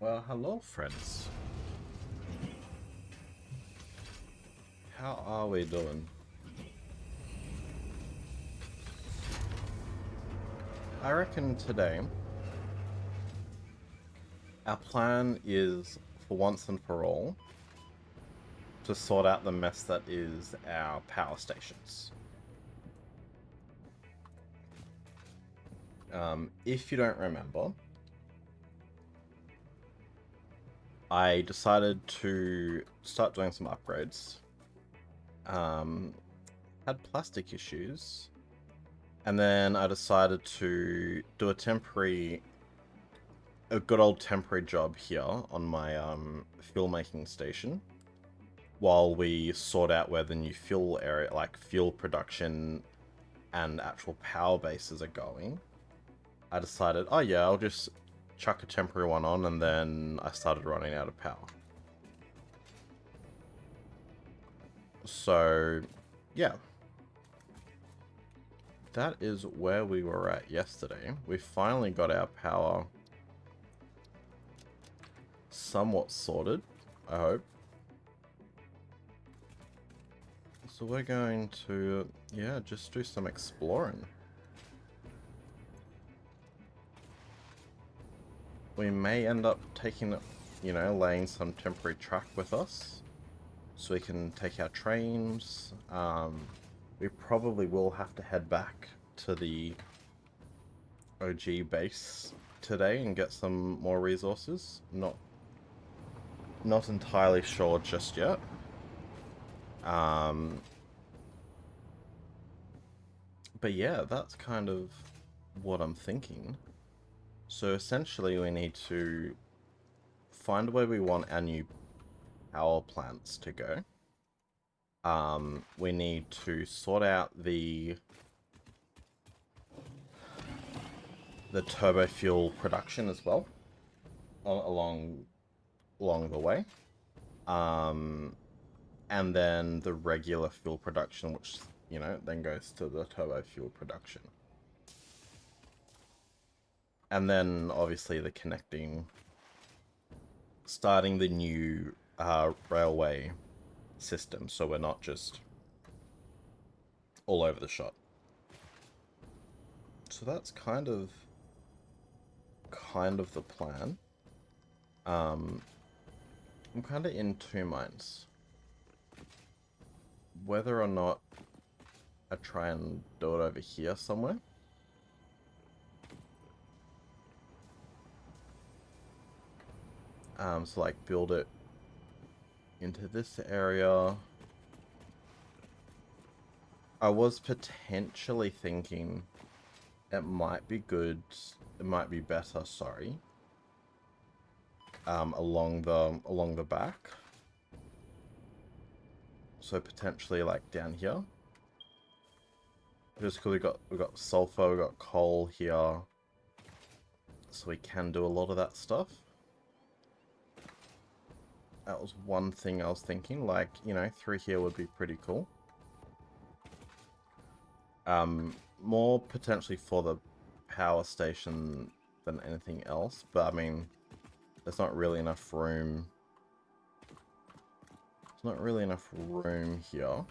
Well, hello, friends. How are we doing? I reckon today our plan is, for once and for all, to sort out the mess that is our power stations. If you don't remember, I decided to start doing some upgrades. Had plastic issues, and then I decided to do a good old temporary job here on my fuel making station while we sort out where the new fuel area, like fuel production and actual power bases are going. I decided, oh yeah, I'll just chuck a temporary one on, and then I started running out of power. So, yeah. That is where we were at yesterday. We finally got our power somewhat sorted, I hope. So we're going to, yeah, just do some exploring. We may end up taking, laying some temporary track with us, so we can take our trains. We probably will have to head back to the OG base today and get some more resources. Not entirely sure just yet. But yeah, that's kind of what I'm thinking. So essentially we need to find where we want our new power plants to go. We need to sort out the turbo fuel production as well along the way. And then the regular fuel production, which, then goes to the turbo fuel production. And then, obviously, starting the new railway system, so we're not just all over the shop. So that's kind of the plan. I'm kind of in two minds. Whether or not I try and do it over here somewhere. So like build it into this area. I was potentially thinking it might be better, sorry. Along the back. So potentially like down here. Just because we got sulfur, we got coal here. So we can do a lot of that stuff. That was one thing I was thinking, like, through here would be pretty cool. More potentially for the power station than anything else, but I mean, there's not really enough room. There's not really enough room here.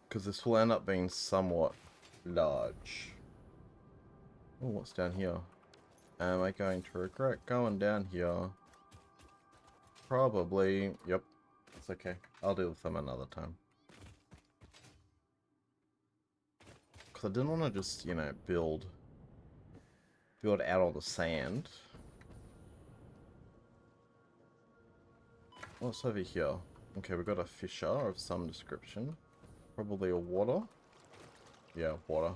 Because this will end up being somewhat large. Oh, what's down here? Am I going to regret going down here? Probably. Yep. It's okay. I'll deal with them another time. Because I didn't want to just, build out all the sand. What's over here? Okay, we've got a fissure of some description. Probably a water. Yeah, water.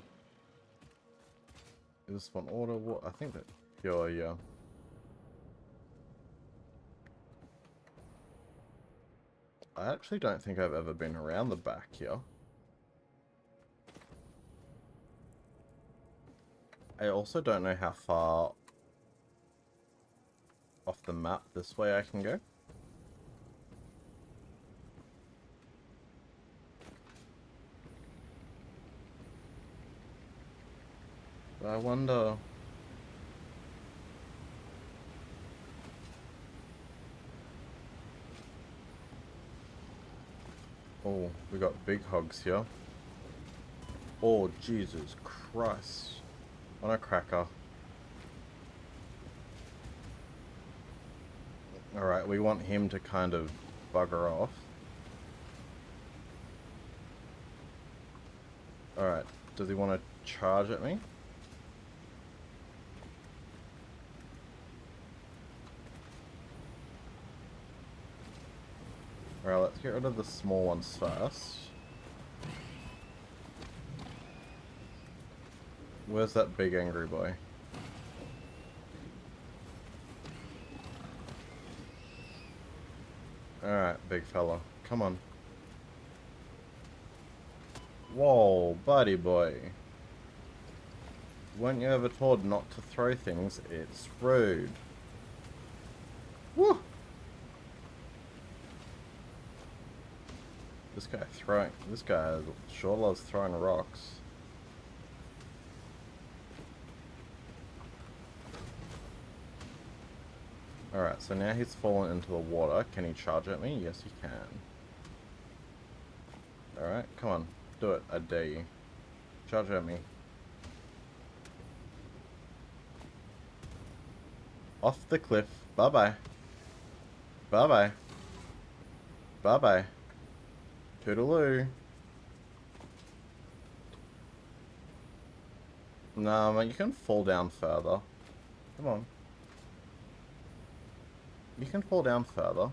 Is this one water? I think that pure, yeah. I actually don't think I've ever been around the back here. I also don't know how far off the map this way I can go. I wonder... Oh, we got big hogs here. Oh, Jesus Christ. On a cracker. Alright, we want him to kind of bugger off. Alright, does he want to charge at me? Alright, let's get rid of the small ones first. Where's that big angry boy? Alright, big fella. Come on. Whoa, buddy boy. Weren't you ever told not to throw things? It's rude. Woo! This guy sure loves throwing rocks. Alright, so now he's fallen into the water. Can he charge at me? Yes, he can. Alright, come on. Do it. I dare you. Charge at me. Off the cliff. Bye-bye. Bye-bye. Bye-bye. Toodaloo. Nah, man, you can fall down further. Come on. You can fall down further.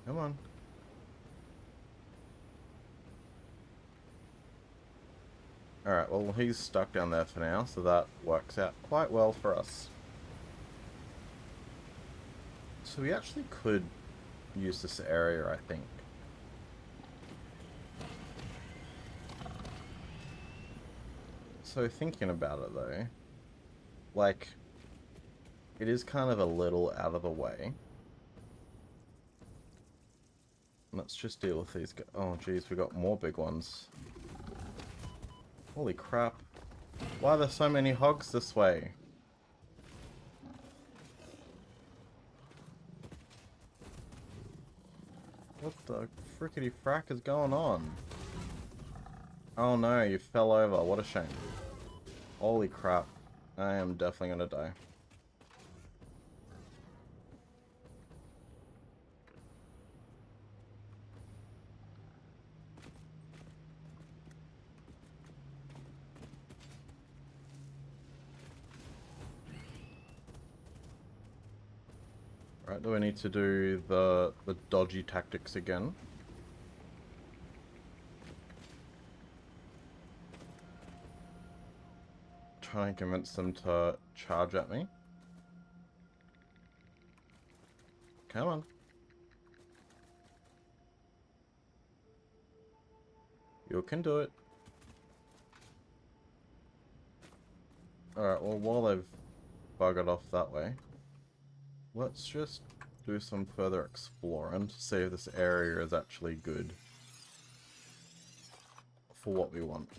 Come on. Alright, well, he's stuck down there for now, so that works out quite well for us. So we actually could use this area, I think. So thinking about it though, like, it is kind of a little out of the way. Let's just deal with these guys. Oh geez, we got more big ones. Holy crap. Why are there so many hogs this way? What the frickety frack is going on? Oh no, you fell over. What a shame. Holy crap. I am definitely gonna die. Right, do I need to do the dodgy tactics again? Try and convince them to charge at me. Come on. You can do it. Alright, well, while they've buggered off that way, let's just do some further exploring to see if this area is actually good for what we want.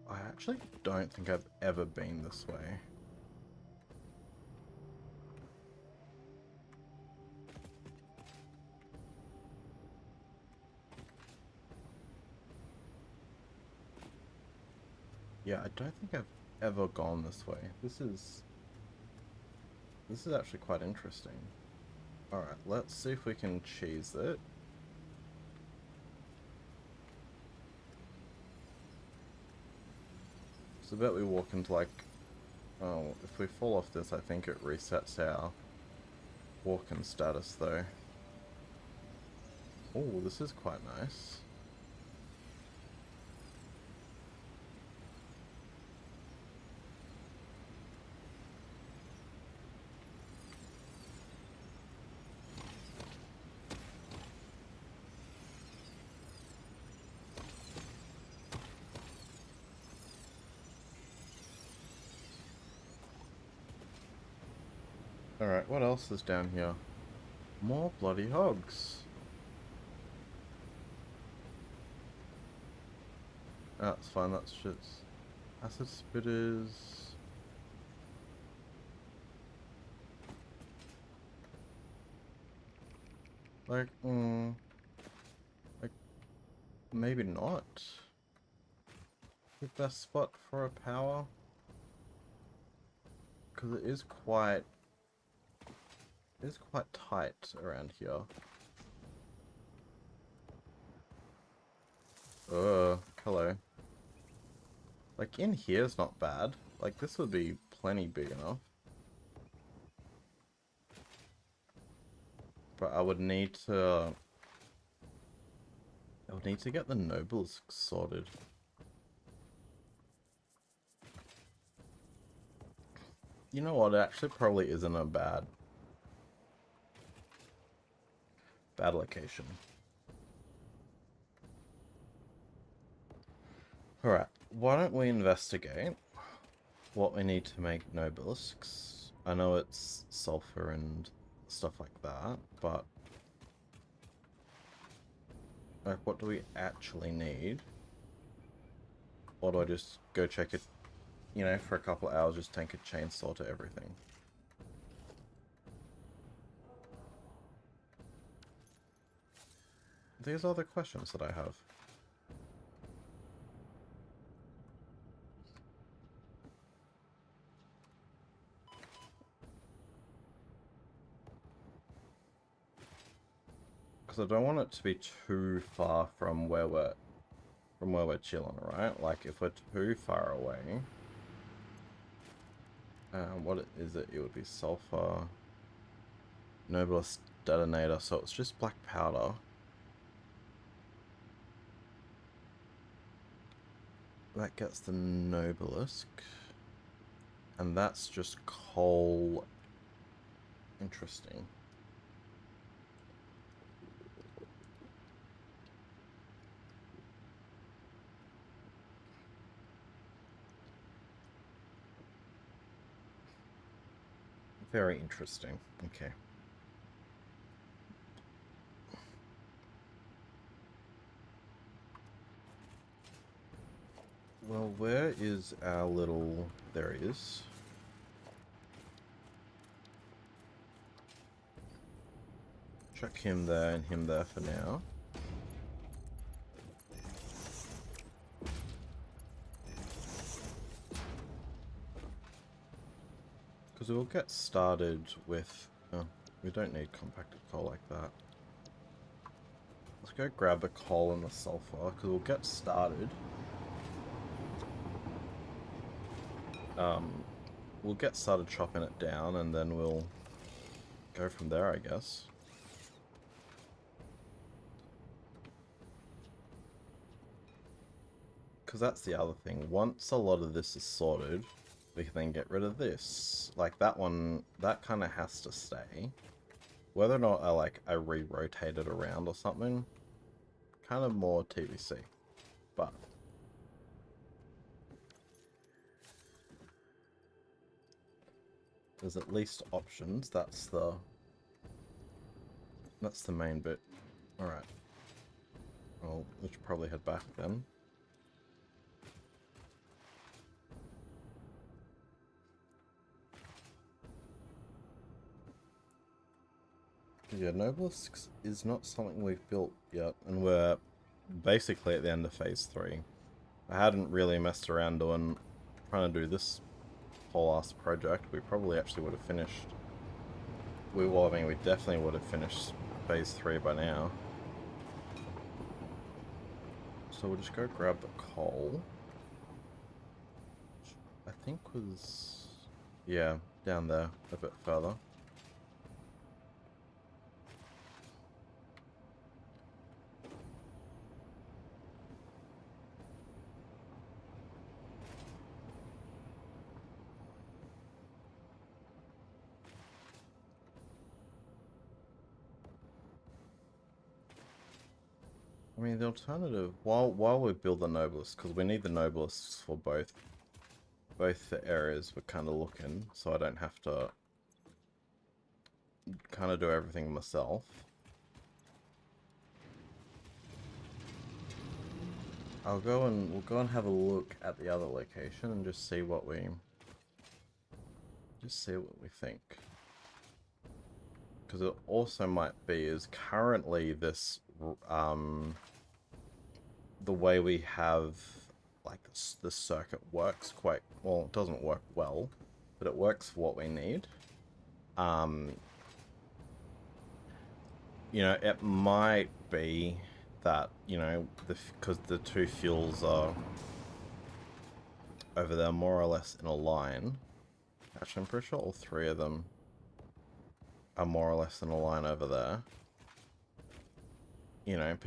I actually don't think I've ever been this way. Yeah, I don't think I've ever gone this way. This is actually quite interesting. Alright, let's see if we can cheese it. So I bet we walk into like... Oh, if we fall off this, I think it resets our walking status though. Oh, this is quite nice. Alright, what else is down here? More bloody hogs. That's fine, that's just acid spitters. Like, like, maybe not. The best spot for a power. Because it is quite tight around here. Hello. Like, in here's not bad. Like, this would be plenty big enough. But I would need to get the nobles sorted. You know what? It actually probably isn't a bad location. Alright, why don't we investigate what we need to make nobelisks? I know it's sulfur and stuff like that, but like, what do we actually need? Or do I just go check it, you know, for a couple of hours, just take a chainsaw to everything? These are the questions that I have. Because I don't want it to be too far from where we're chilling, right? Like, if we're too far away, what is it? It would be sulfur, nobilis detonator, so it's just black powder. That gets the nobelisk, and that's just coal. Interesting. Very interesting. Okay. Well, where is our little... There he is. Chuck him there and him there for now. Because we'll get started with... Oh, we don't need compacted coal like that. Let's go grab the coal and the sulfur, because we'll get started. We'll get started chopping it down, and then we'll go from there, I guess. Because that's the other thing. Once a lot of this is sorted, we can then get rid of this. Like, that one, that kind of has to stay. Whether or not I re-rotate it around or something, kind of more TBC. But there's at least options. That's the main bit. Alright. Well, we should probably head back then. Yeah, Nobelisks is not something we've built yet, and we're basically at the end of phase 3. I hadn't really messed around trying to do this whole ass project. We probably actually would have finished. Well, I mean, we definitely would have finished phase 3 by now. So we'll just go grab the coal. Which I think was... yeah, down there, a bit further. I mean, the alternative, while we build the Nobilis, because we need the Nobilis for both the areas we're kind of looking, so I don't have to kind of do everything myself. we'll go and have a look at the other location and just see what we think. Because it also might be is currently this the way we have like this circuit works quite well. It doesn't work well, but it works for what we need. You know, it might be that, you know, because the two fuels are over there more or less in a line. Actually, I'm pretty sure all three of them are more or less in a line over there. You know,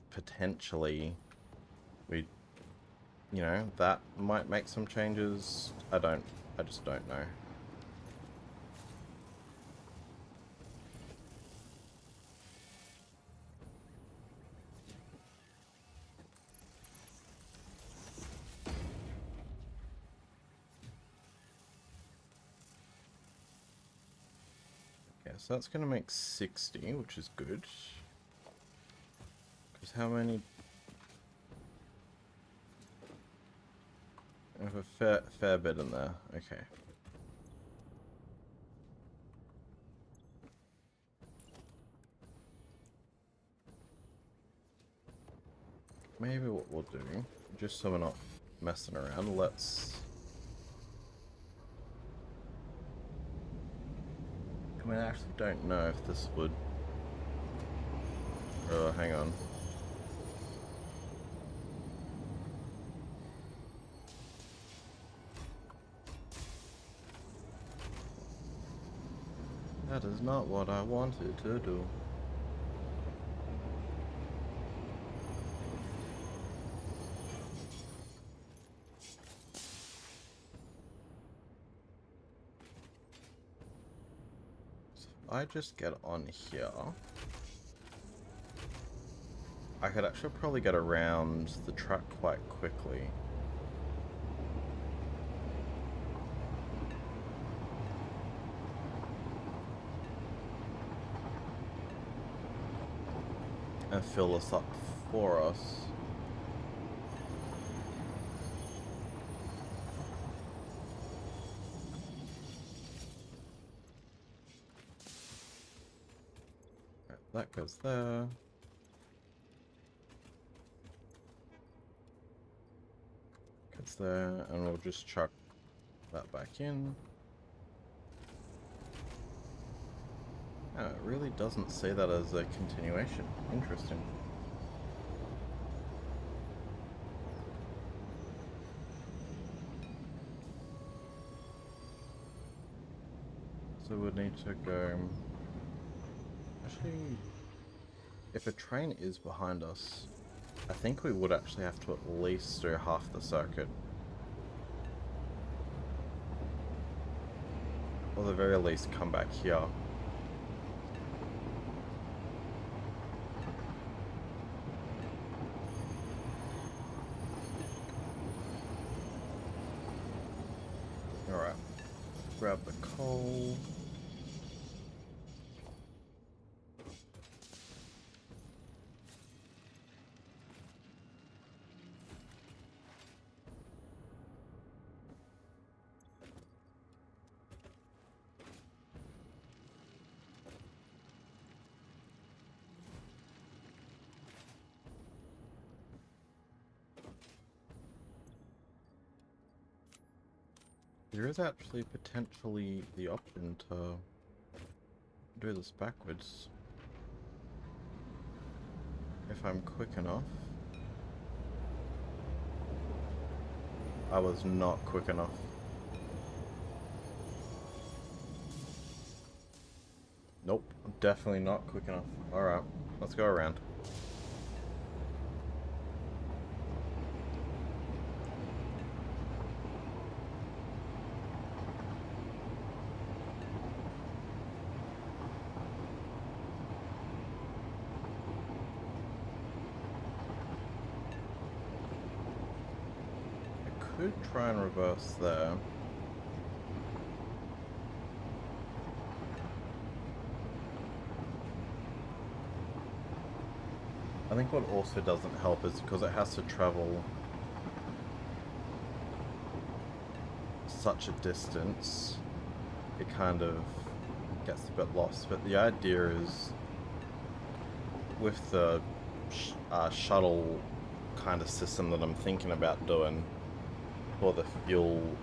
potentially we, you know, that might make some changes. I just don't know. So that's going to make 60, which is good. Because how many... I have a fair bit in there. Okay. Maybe what we'll do, just so we're not messing around, let's... I mean, I actually don't know if this would... Oh, hang on. That is not what I wanted to do. I just get on here, I could actually probably get around the truck quite quickly. And fill this up for us. That goes there. Goes there, and we'll just chuck that back in. Oh, it really doesn't say that as a continuation. Interesting. So we'd need to go... Actually, if a train is behind us, I think we would actually have to at least do half the circuit. Or at the very least come back here. Alright, grab the coal. There is actually potentially the option to do this backwards. If I'm quick enough. I was not quick enough. Nope, definitely not quick enough. Alright, let's go around. Could try and reverse there. I think what also doesn't help is because it has to travel such a distance, it kind of gets a bit lost. But the idea is, with the shuttle kind of system that I'm thinking about doing for the fuel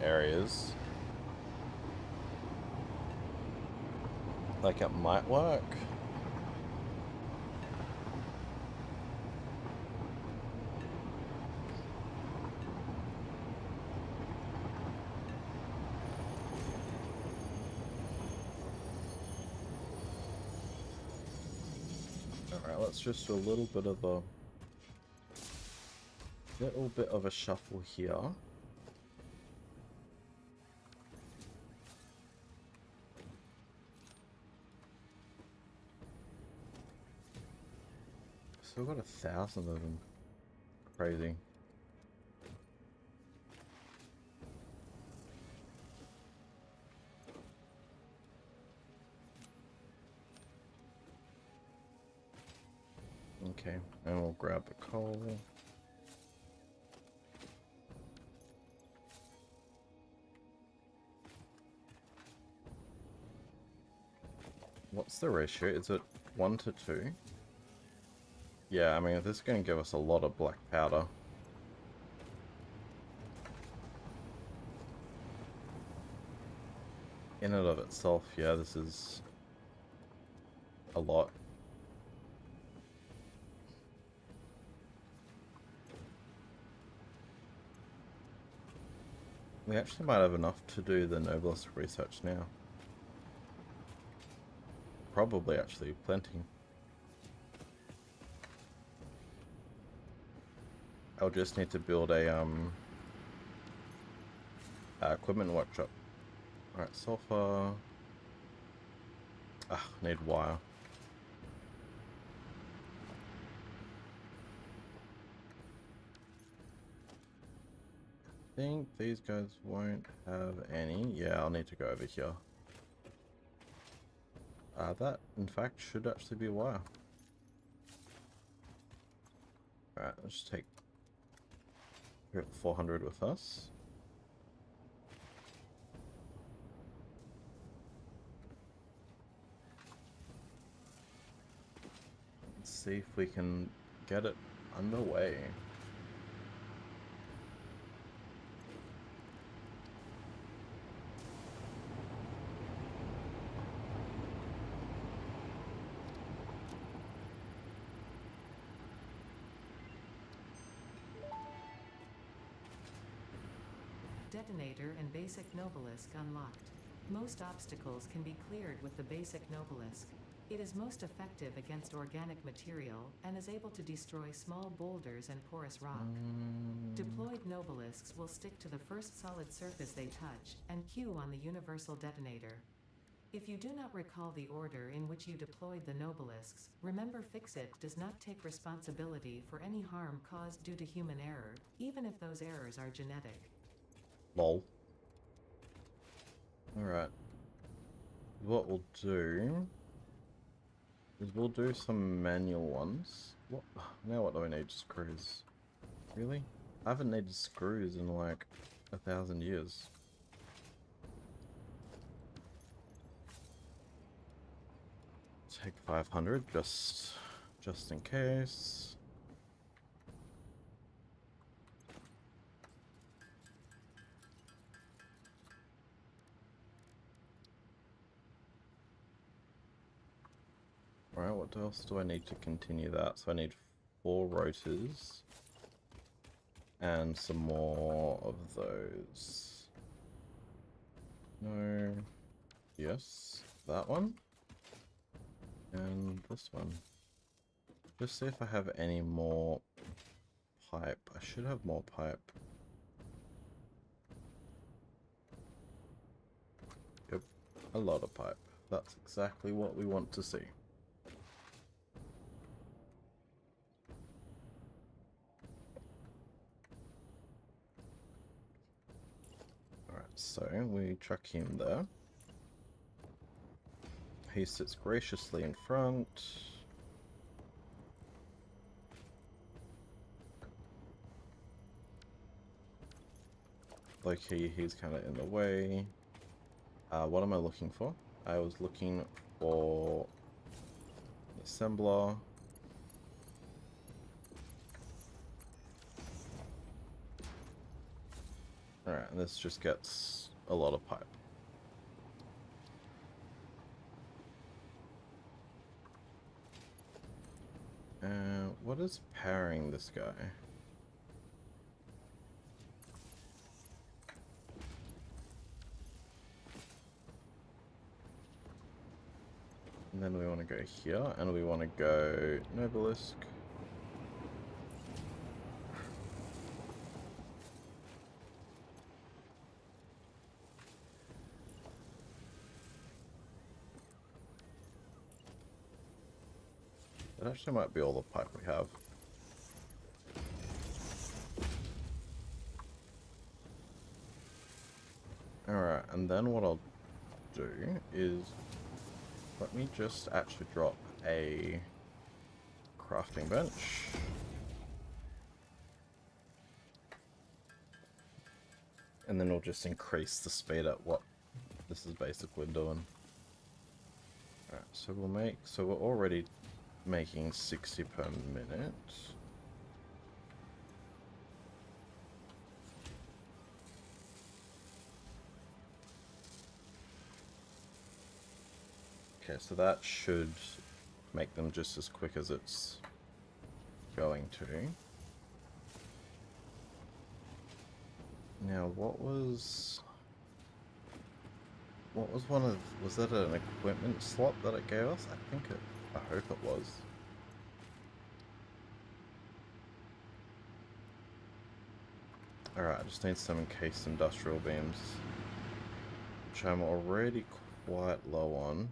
areas, like it might work. Alright, let's just do a little bit of a shuffle here. Still got 1,000 of them. Crazy. Okay, and we'll grab the coal. What's the ratio? Is it 1 to 2? Yeah, I mean, this is going to give us a lot of black powder. In and of itself, yeah, this is a lot. We actually might have enough to do the noblest research now. Probably actually plenty. I'll just need to build a equipment workshop. Alright, sulfur. Need wire. I think these guys won't have any. Yeah, I'll need to go over here. That, in fact, should actually be wire. Alright, let's take 400 with us. Let's see if we can get it underway. Detonator and basic Nobelisk unlocked. Most obstacles can be cleared with the basic Nobelisk. It is most effective against organic material and is able to destroy small boulders and porous rock. Deployed Nobelisks will stick to the first solid surface they touch and queue on the universal detonator. If you do not recall the order in which you deployed the Nobelisks, remember Fixit does not take responsibility for any harm caused due to human error, even if those errors are genetic. Lol. Alright. What we'll do is we'll do some manual ones. What? Now what do I need? Screws. Really? I haven't needed screws in like 1,000 years. Take 500 just in case. Alright, what else do I need to continue that? So I need 4 rotors and some more of those. No. Yes, that one. And this one. Just see if I have any more pipe. I should have more pipe. Yep, a lot of pipe. That's exactly what we want to see. Alright, so we chuck him there. He sits graciously in front. low-key, he's kind of in the way. What am I looking for? I was looking for an assembler. Alright, and this just gets a lot of pipe. What is powering this guy? And then we want to go here, and we want to go Nobelisk. That actually might be all the pipe we have. Alright, and then what I'll do is let me just actually drop a crafting bench. And then we'll just increase the speed at what this is basically doing. Alright, so we're already making 60 per minute. Okay, so that should make them just as quick as it's going to. Now, what was one of... Was that an equipment slot that it gave us? I hope it was. Alright, I just need some encased industrial beams, which I'm already quite low on.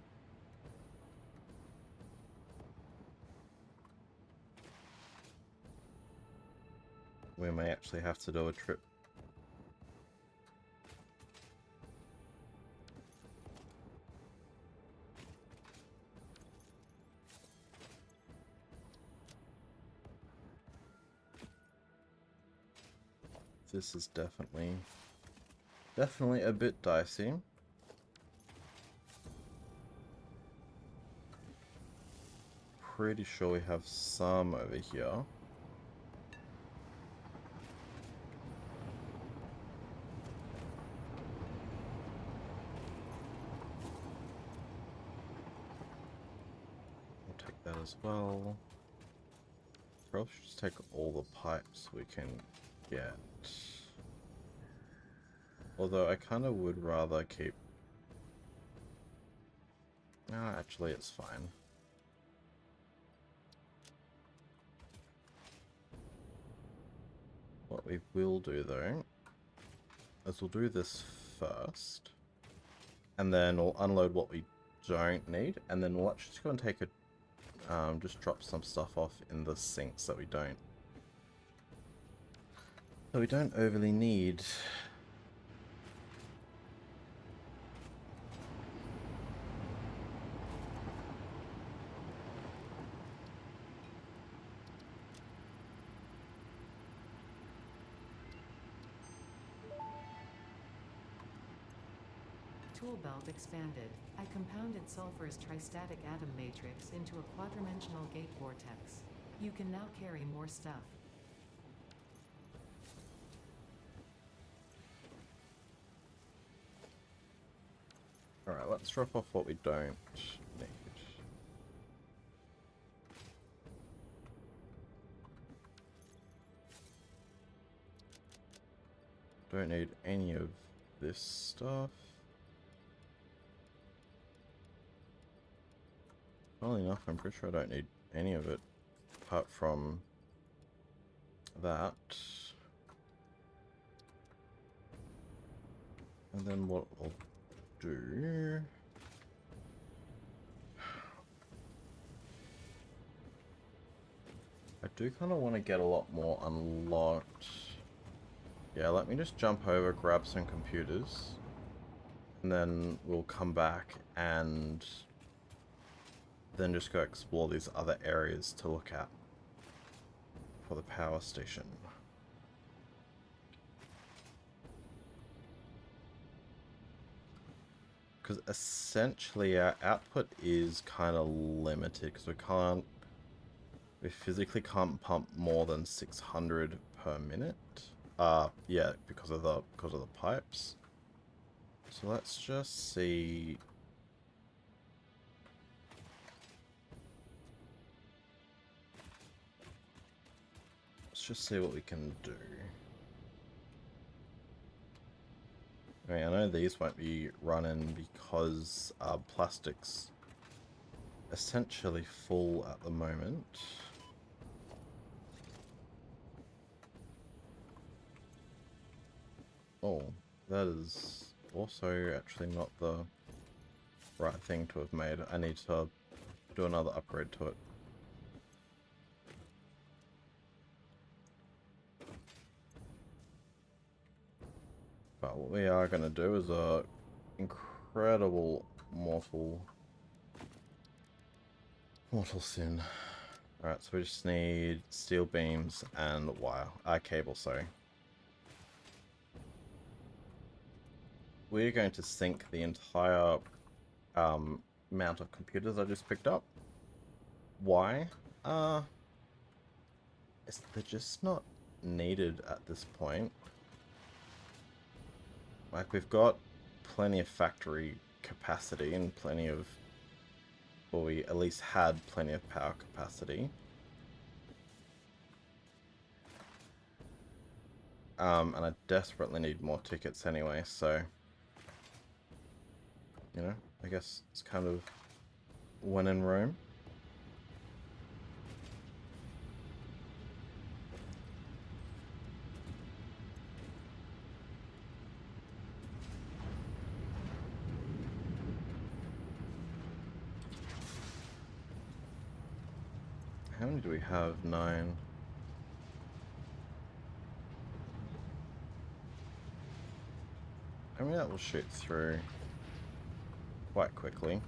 We may actually have to do a trip. This is definitely a bit dicey. Pretty sure we have some over here. We'll take that as well. Probably should just take all the pipes we can get. Although I kind of would rather keep... No, actually it's fine. What we will do though, is we'll do this first. And then we'll unload what we don't need. And then we'll actually just go and take a... just drop some stuff off in the sinks that we don't overly need. Tool belt expanded. I compounded sulfur's tristatic atom matrix into a quadrimensional gate vortex. You can now carry more stuff. Alright, let's drop off what we don't need. Don't need any of this stuff. Funnily enough, I'm pretty sure I don't need any of it, apart from that. And then what I'll do... I do kind of want to get a lot more unlocked. Yeah, let me just jump over, grab some computers, and then we'll come back and then just go explore these other areas to look at for the power station. Because essentially our output is kind of limited because we physically can't pump more than 600 per minute. Yeah, because of the pipes. So let's just see. Let's just see what we can do. I mean, I know these won't be running because plastic's essentially full at the moment. Oh, that is also actually not the right thing to have made. I need to do another upgrade to it. But what we are going to do is a incredible mortal sin. Alright, so we just need steel beams and wire. Cable, sorry. We're going to sink the entire amount of computers I just picked up. Why? They're just not needed at this point. Like, we've got plenty of factory capacity and plenty of... Well, we at least had plenty of power capacity. And I desperately need more tickets anyway, so... You know, I guess it's kind of when in Rome. How many do we have? 9. I mean, that will shoot through quite quickly.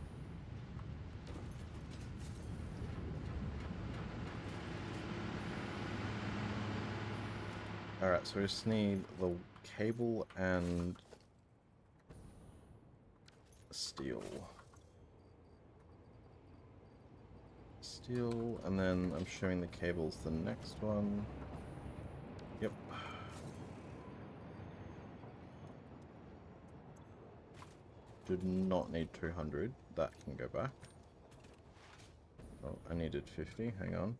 Alright, so we just need the cable and steel. Steel, and then I'm showing the cable's the next one. Yep. Did not need 200. That can go back. Oh, I needed 50. Hang on.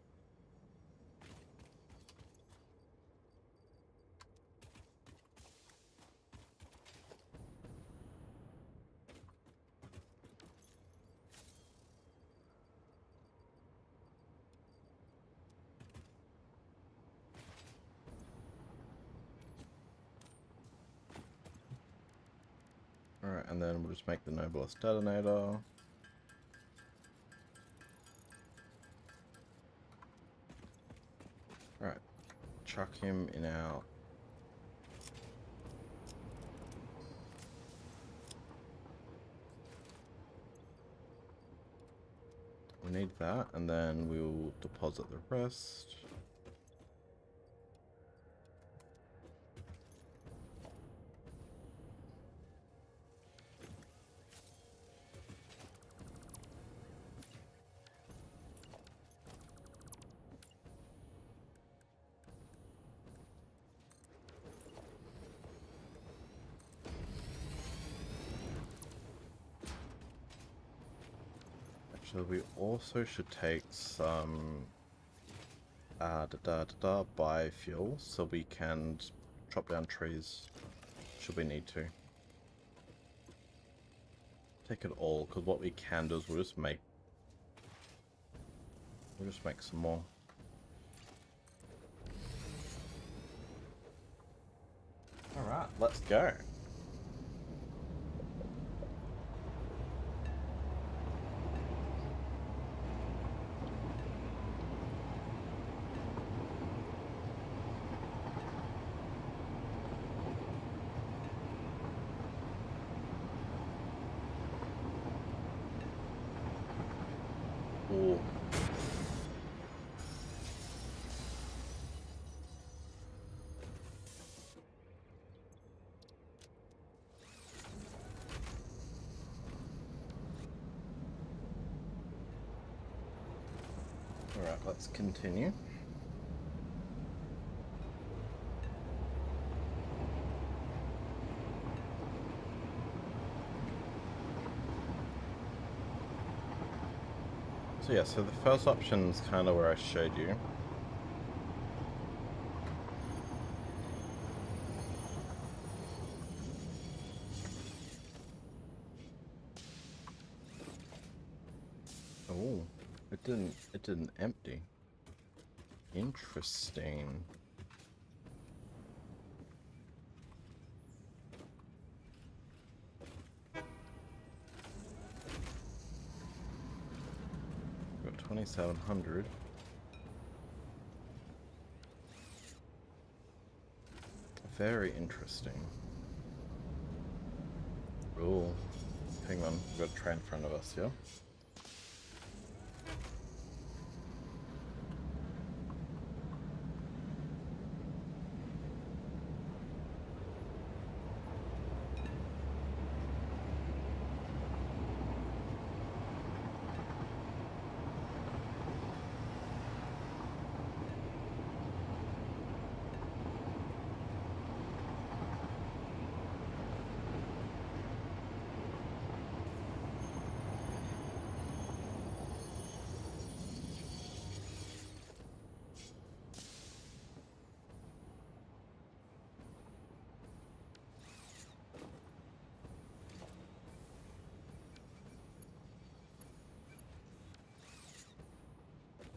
Alright, and then we'll just make the noblest detonator. Alright, chuck him in our... We need that, and then we'll deposit the rest. So we also should take some biofuel so we can chop down trees should we need to. Take it all, because what we can do is we'll just make some more. Alright, let's go. Ooh. Alright, let's continue. So yeah, so the first option's kind of where I showed you. Oh, it didn't empty. Interesting. Got 2,700. Very interesting. Oh, hang on, we've got a train in front of us here.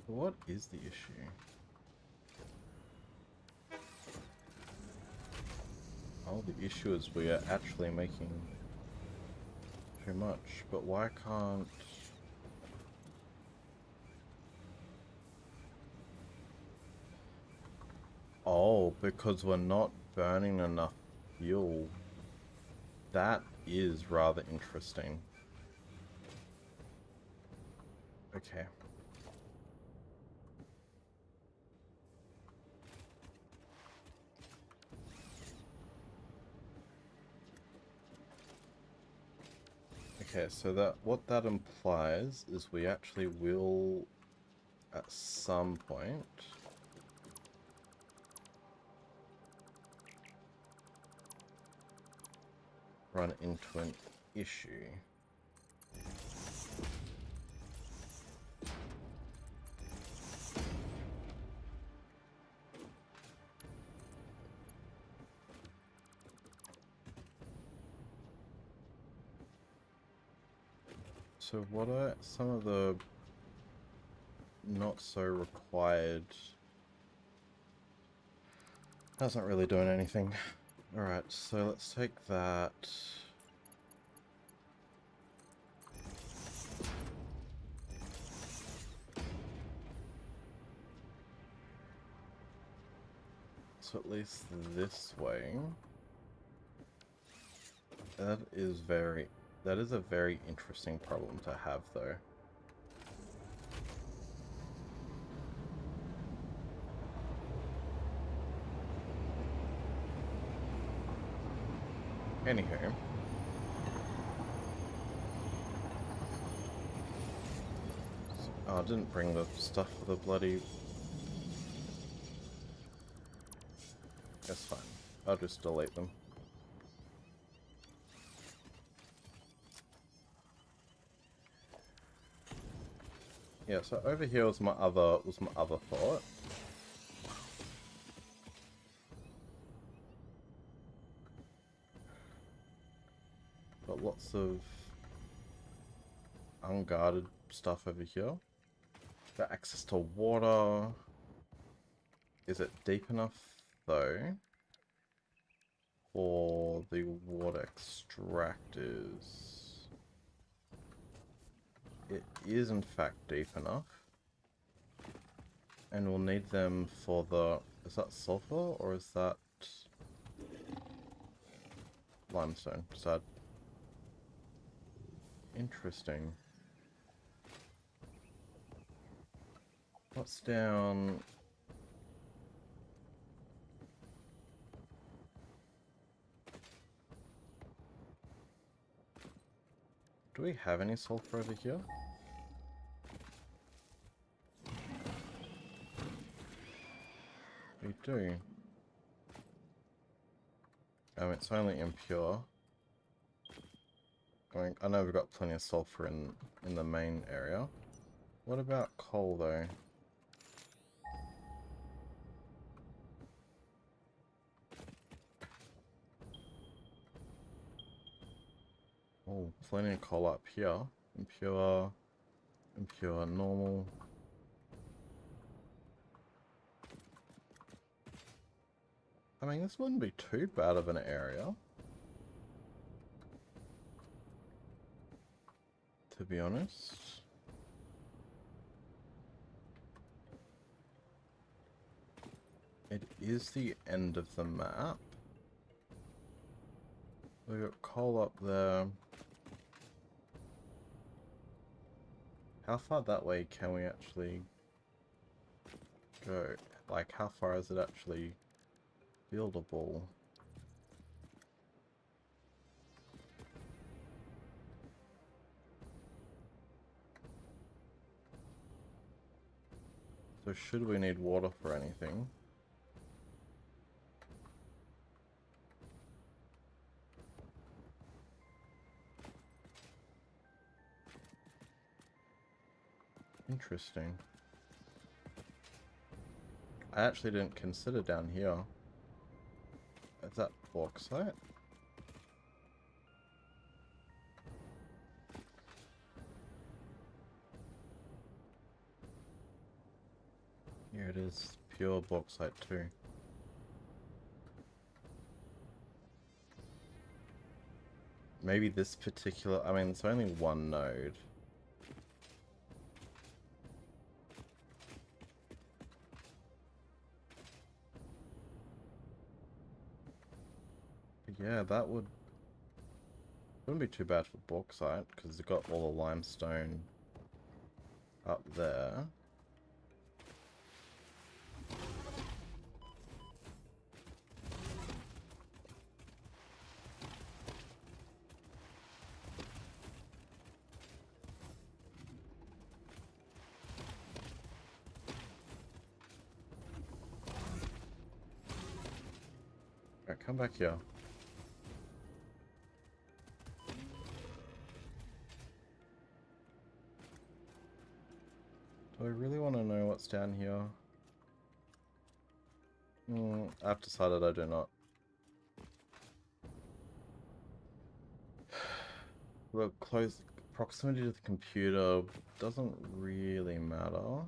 What is the issue? Oh, the issue is we are actually making too much, but why can't... Oh, because we're not burning enough fuel. That is rather interesting. Okay. Okay, so that what that implies is we actually will, at some point, run into an issue. So what are some of the not so required... That's not really doing anything. Alright, so let's take that. So at least this way. That is a very interesting problem to have, though. Anywho. Oh, I didn't bring the stuff for the bloody... That's fine. I'll just delete them. Yeah, so over here was my other thought. Got lots of unguarded stuff over here. Got access to water. Is it deep enough though for the water extractors? It is in fact deep enough. And we'll need them for the... Is that sulfur or is that limestone? Is that... Interesting. What's down... Do we have any sulfur over here? do? It's only impure. I know we've got plenty of sulfur in the main area. What about coal, though? Oh, plenty of coal up here. Impure, impure, normal. I mean, this wouldn't be too bad of an area, to be honest. It is the end of the map. We've got coal up there. How far that way can we actually go? Like, how far is it actually buildable? So should we need water for anything? Interesting. I actually didn't consider down here. Is that bauxite? Here it is, pure bauxite too. Maybe this particular, I mean, it's only one node. But yeah, that wouldn't be too bad for bauxite, because it's got all the limestone up there. Alright, come back here. Do I really want to know what's down here? I've decided I do not. Look, close proximity to the computer doesn't really matter.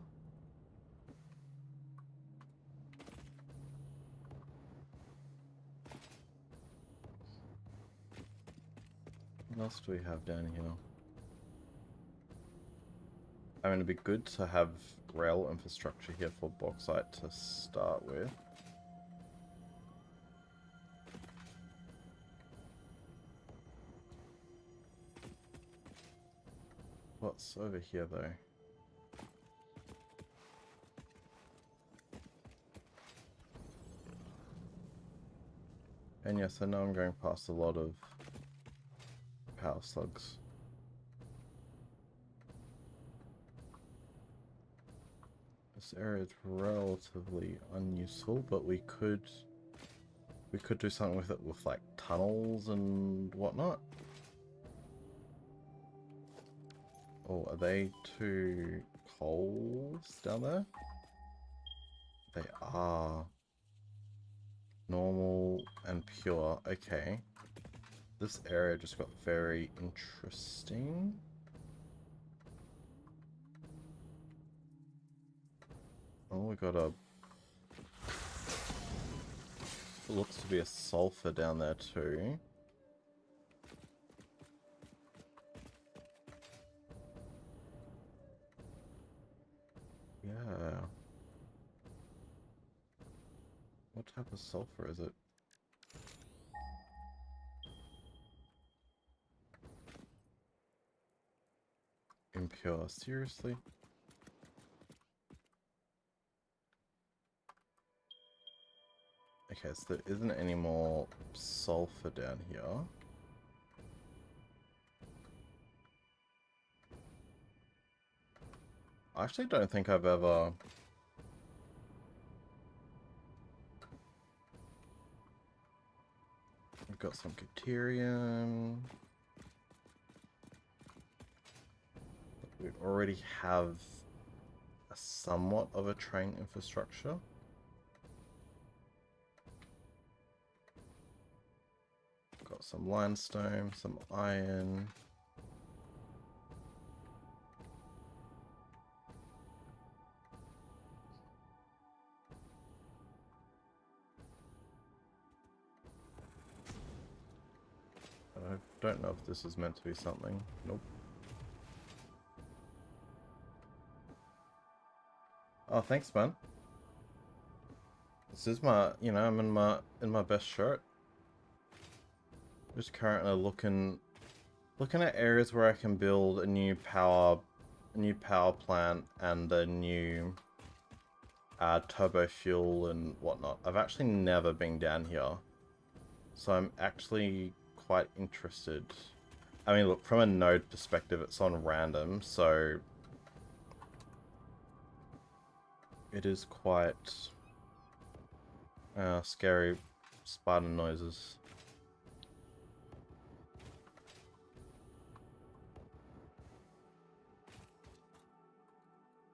What else do we have down here? I mean, it'd be good to have rail infrastructure here for bauxite to start with. What's over here, though? And yes, I know I'm going past a lot of power slugs. This area is relatively unuseful, but we could do something with it with like tunnels and whatnot. Oh, are they two coals down there? They are. Normal and pure. Okay. This area just got very interesting. Oh, we got a... It looks to be a sulfur down there too. Yeah. What type of sulfur is it? Impure. Seriously? Okay, so there isn't any more sulfur down here. I actually don't think I've ever We've got some Caterium. We already have a somewhat of a train infrastructure. Got some limestone, some iron. I don't know if this is meant to be something. Nope. Oh, thanks, man. This is my, you know, I'm in my best shirt. Just currently looking at areas where I can build a new power plant and a new turbo fuel and whatnot. I've actually never been down here, so I'm actually quite interested. I mean, look, from a node perspective, it's on random, so it is quite scary spider noises.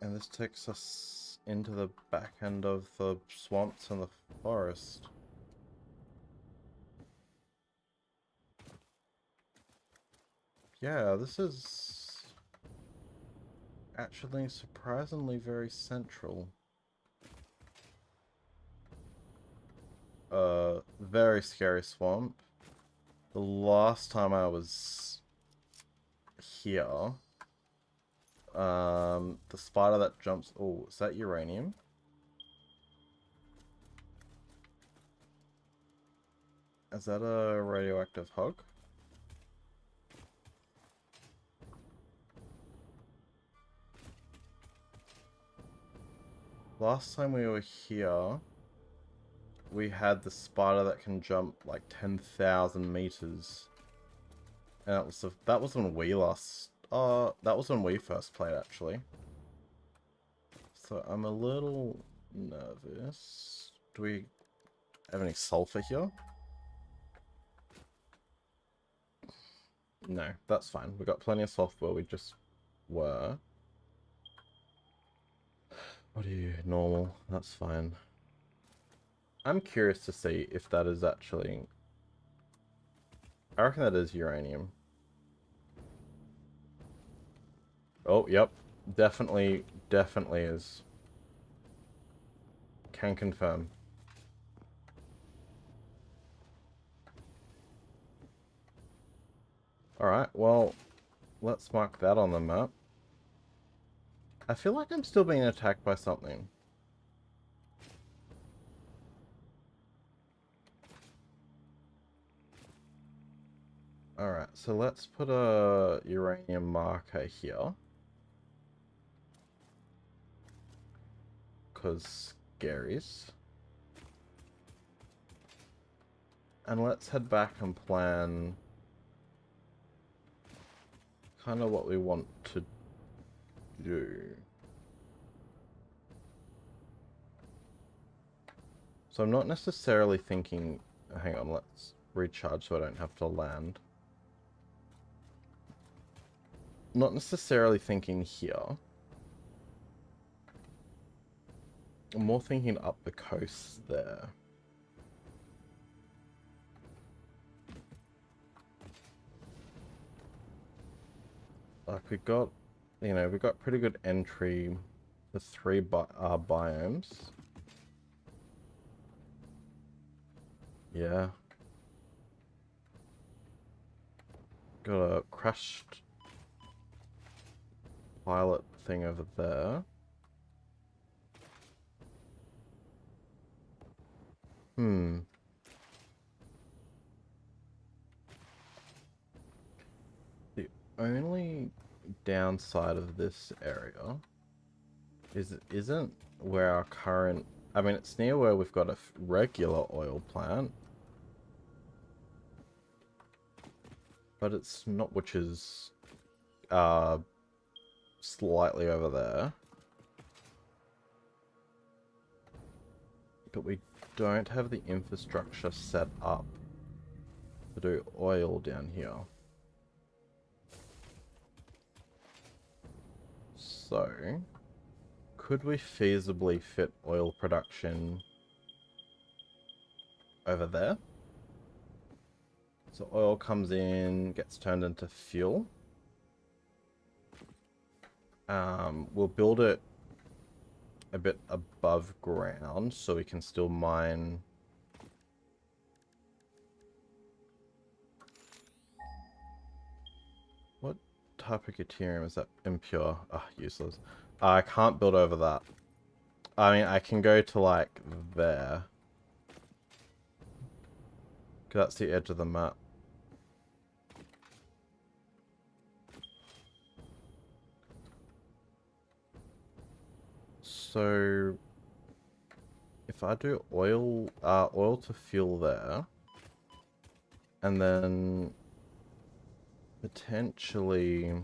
And this takes us into the back end of the swamps and the forest. Yeah, this is actually surprisingly very central. Very scary swamp. The last time I was here, the spider that jumps... Oh, is that uranium? Is that a radioactive hog? Last time we were here, we had the spider that can jump like 10,000 meters. And that was when we that was when we first played, actually. So I'm a little nervous. Do we have any sulfur here? No, that's fine. We got plenty of sulfur where we just were. What are you? Normal. That's fine. I'm curious to see if that is actually... I reckon that is uranium. Oh, yep. Definitely is. Can confirm. Alright, well, let's mark that on the map. I feel like I'm still being attacked by something. Alright, so let's put a uranium marker here. Because scaries. And let's head back and plan kind of what we want to do. So I'm not necessarily thinking... Hang on, let's recharge so I don't have to land. Not necessarily thinking here. I'm more thinking up the coast there. Like we got, you know, we got pretty good entry for 3 biomes. Yeah. Got a crashed pilot thing over there. The only downside of this area is it isn't where our current... I mean, it's near where we've got a regular oil plant. But it's not, which is slightly over there. But we don't have the infrastructure set up to do oil down here. So, could we feasibly fit oil production over there? So oil comes in, gets turned into fuel. We'll build it a bit above ground so we can still mine. What type of deuterium is that? Impure. Ah, useless. I can't build over that. I mean, I can go to like there. 'Cause that's the edge of the map. So if I do oil to fuel there, and then potentially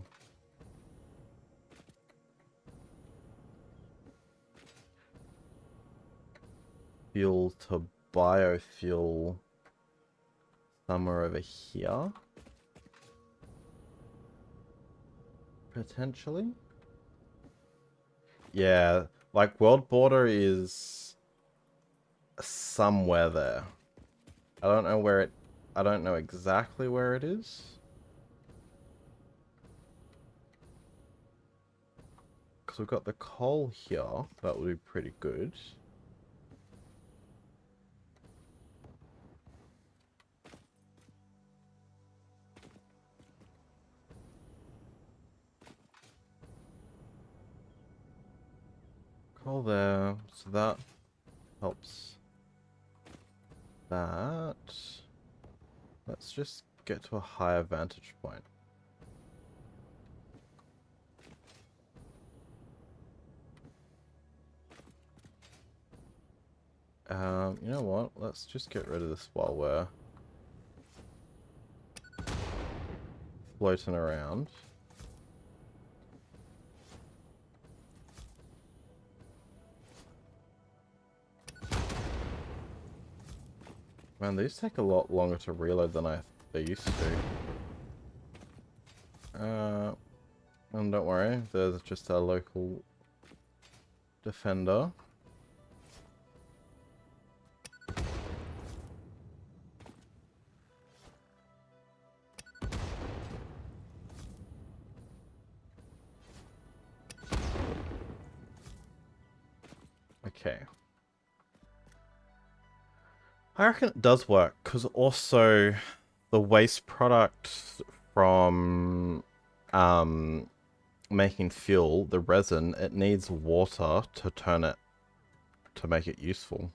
fuel to biofuel somewhere over here, potentially. Yeah, like world border is somewhere there. I don't know where it, I don't know exactly where it is. Because we've got the coal here, that would be pretty good. Coal there, so that helps that. Let's just get to a higher vantage point. You know what? Let's just get rid of this while we're floating around. Man, these take a lot longer to reload than they used to. And don't worry, there's just a local defender. Okay. I reckon it does work, because also the waste product from making fuel, the resin, it needs water to turn it, to make it useful.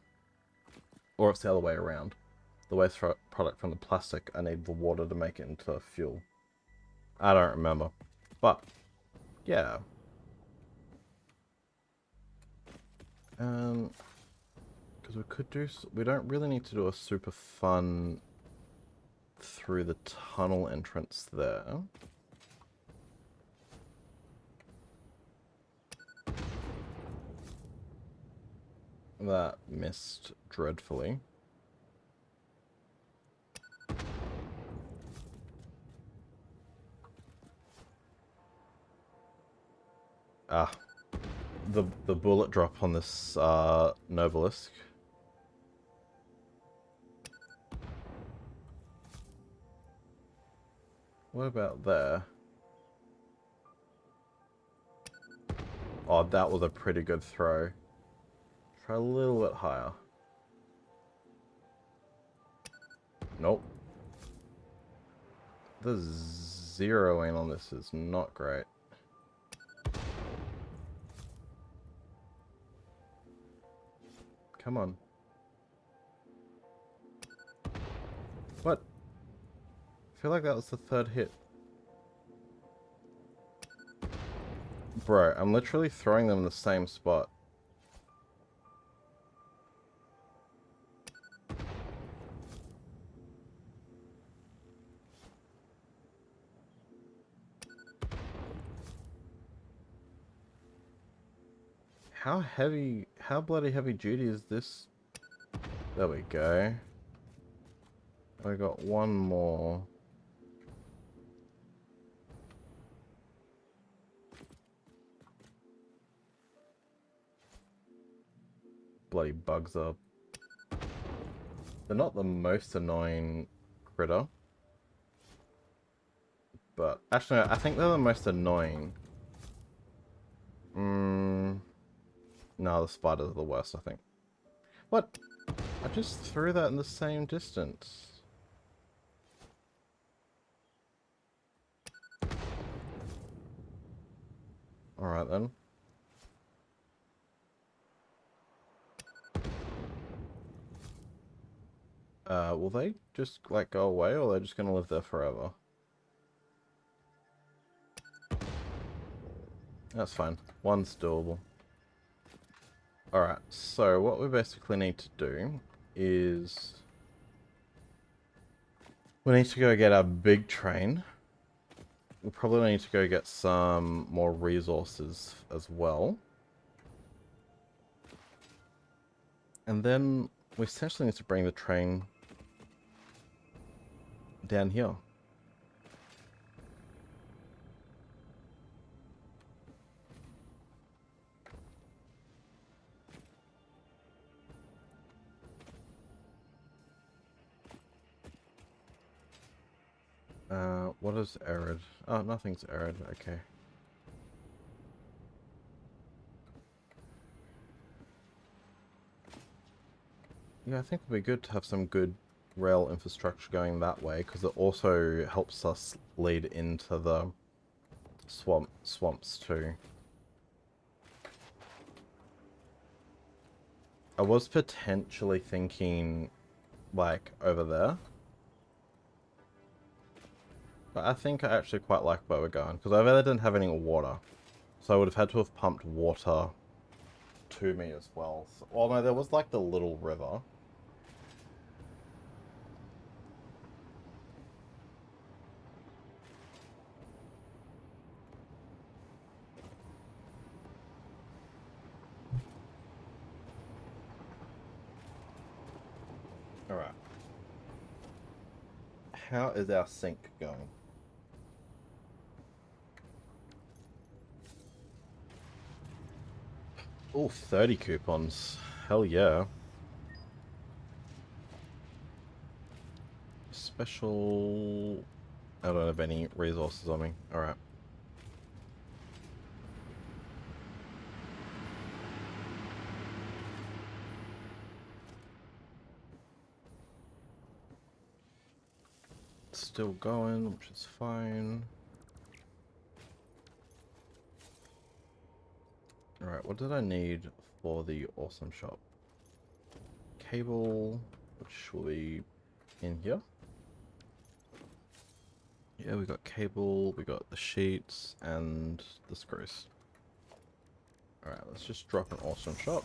Or it's the other way around. The waste product from the plastic, I need the water to make it into fuel. I don't remember. But, yeah. Because we could do, we don't really need to do a super fun through the tunnel entrance there. That missed dreadfully. Ah, the bullet drop on this Novelisk. What about there? Oh, that was a pretty good throw. Try a little bit higher. Nope. The zeroing on this is not great. Come on. What? I feel like that was the third hit. Bro, I'm literally throwing them in the same spot. How bloody heavy duty is this? There we go. I got one more. Bloody bugs are... They're not the most annoying critter. But, actually, I think they're the most annoying. No, the spiders are the worst, I think. What? I just threw that in the same distance. Alright then. Will they just, like, go away, or are they just gonna live there forever? That's fine. One's doable. Alright, so what we basically need to do is... we need to go get our big train. We probably need to go get some more resources as well. And then we essentially need to bring the train down here. What is arid? Oh, nothing's arid, okay. Yeah, I think it'd be good to have some good rail infrastructure going that way, because it also helps us lead into the swamps too. I was potentially thinking, like, over there. But I think I actually quite like where we're going, because over there didn't have any water. So I would have had to have pumped water to me as well. So, well, no, there was like the little river. Alright. How is our sink going? Oh, 30 coupons. Hell yeah. Special... I don't have any resources on me. Alright. Still going, which is fine. Alright, what did I need for the awesome shop? Cable, which will be in here. Yeah, we got cable, we got the sheets, and the screws. Alright, let's just drop an awesome shop.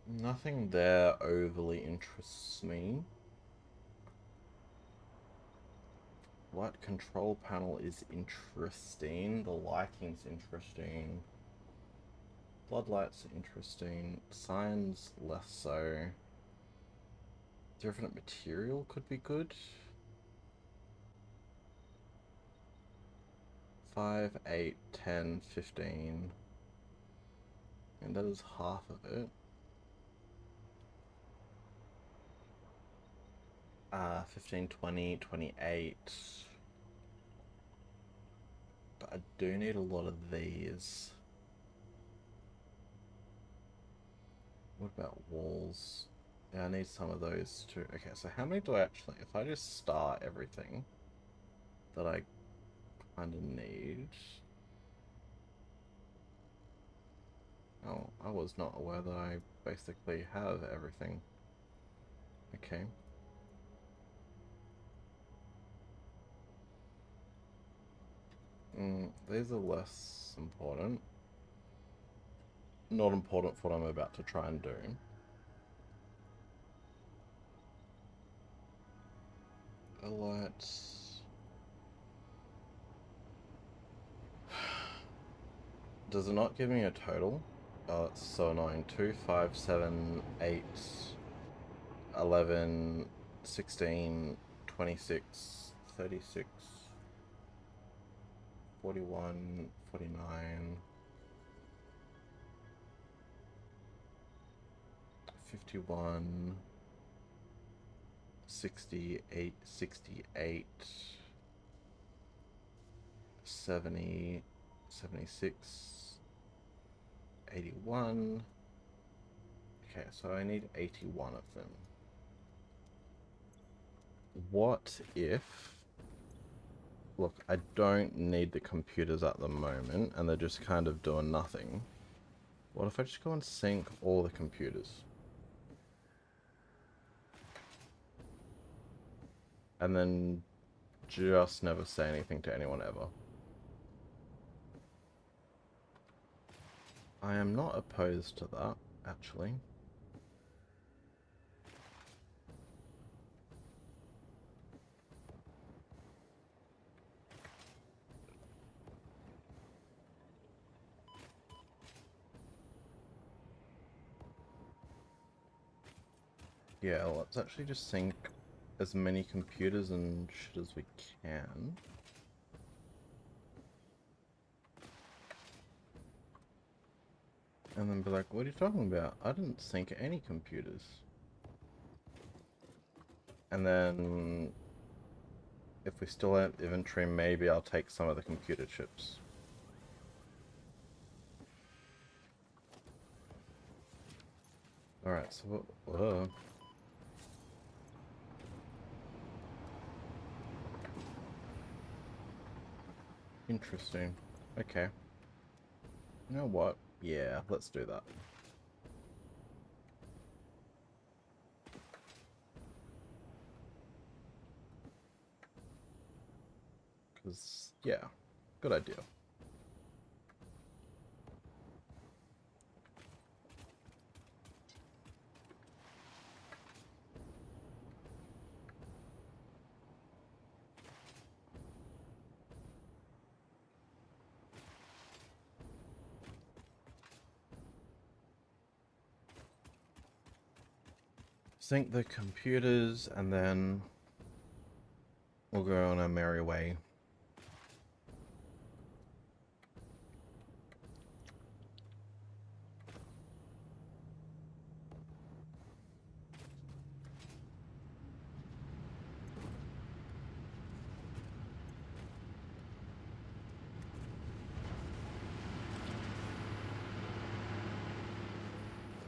Nothing there overly interests me. What control panel is interesting? The lighting's interesting. Floodlights are interesting. Signs less so. Different material could be good. 5, 8, 10, 15. And that is half of it. 15, 20, 28. But I do need a lot of these. What about walls? Yeah, I need some of those too. Okay, so how many do I actually... if I just star everything that I kind of need... Oh, I was not aware that I basically have everything. Okay. These are less important. Not important for what I'm about to try and do. A light. Does it not give me a total? Oh, it's so annoying. 2, 5, 7, 8, 11, 16, 26, 36, 41, 49, 51, 68, 68, 70, 76, 81. Okay, so I need 81 of them. What if... Look, I don't need the computers at the moment, and they're just kind of doing nothing. What if I just go and sync all the computers? And then just never say anything to anyone ever. I am not opposed to that, actually. Yeah, let's actually just sync as many computers and shit as we can. And then be like, what are you talking about? I didn't sync any computers. And then if we still have inventory, maybe I'll take some of the computer chips. Alright, so what... Interesting. Okay. You know what? Yeah, let's do that. Because, yeah, good idea. Sync the computers, and then we'll go on our merry way.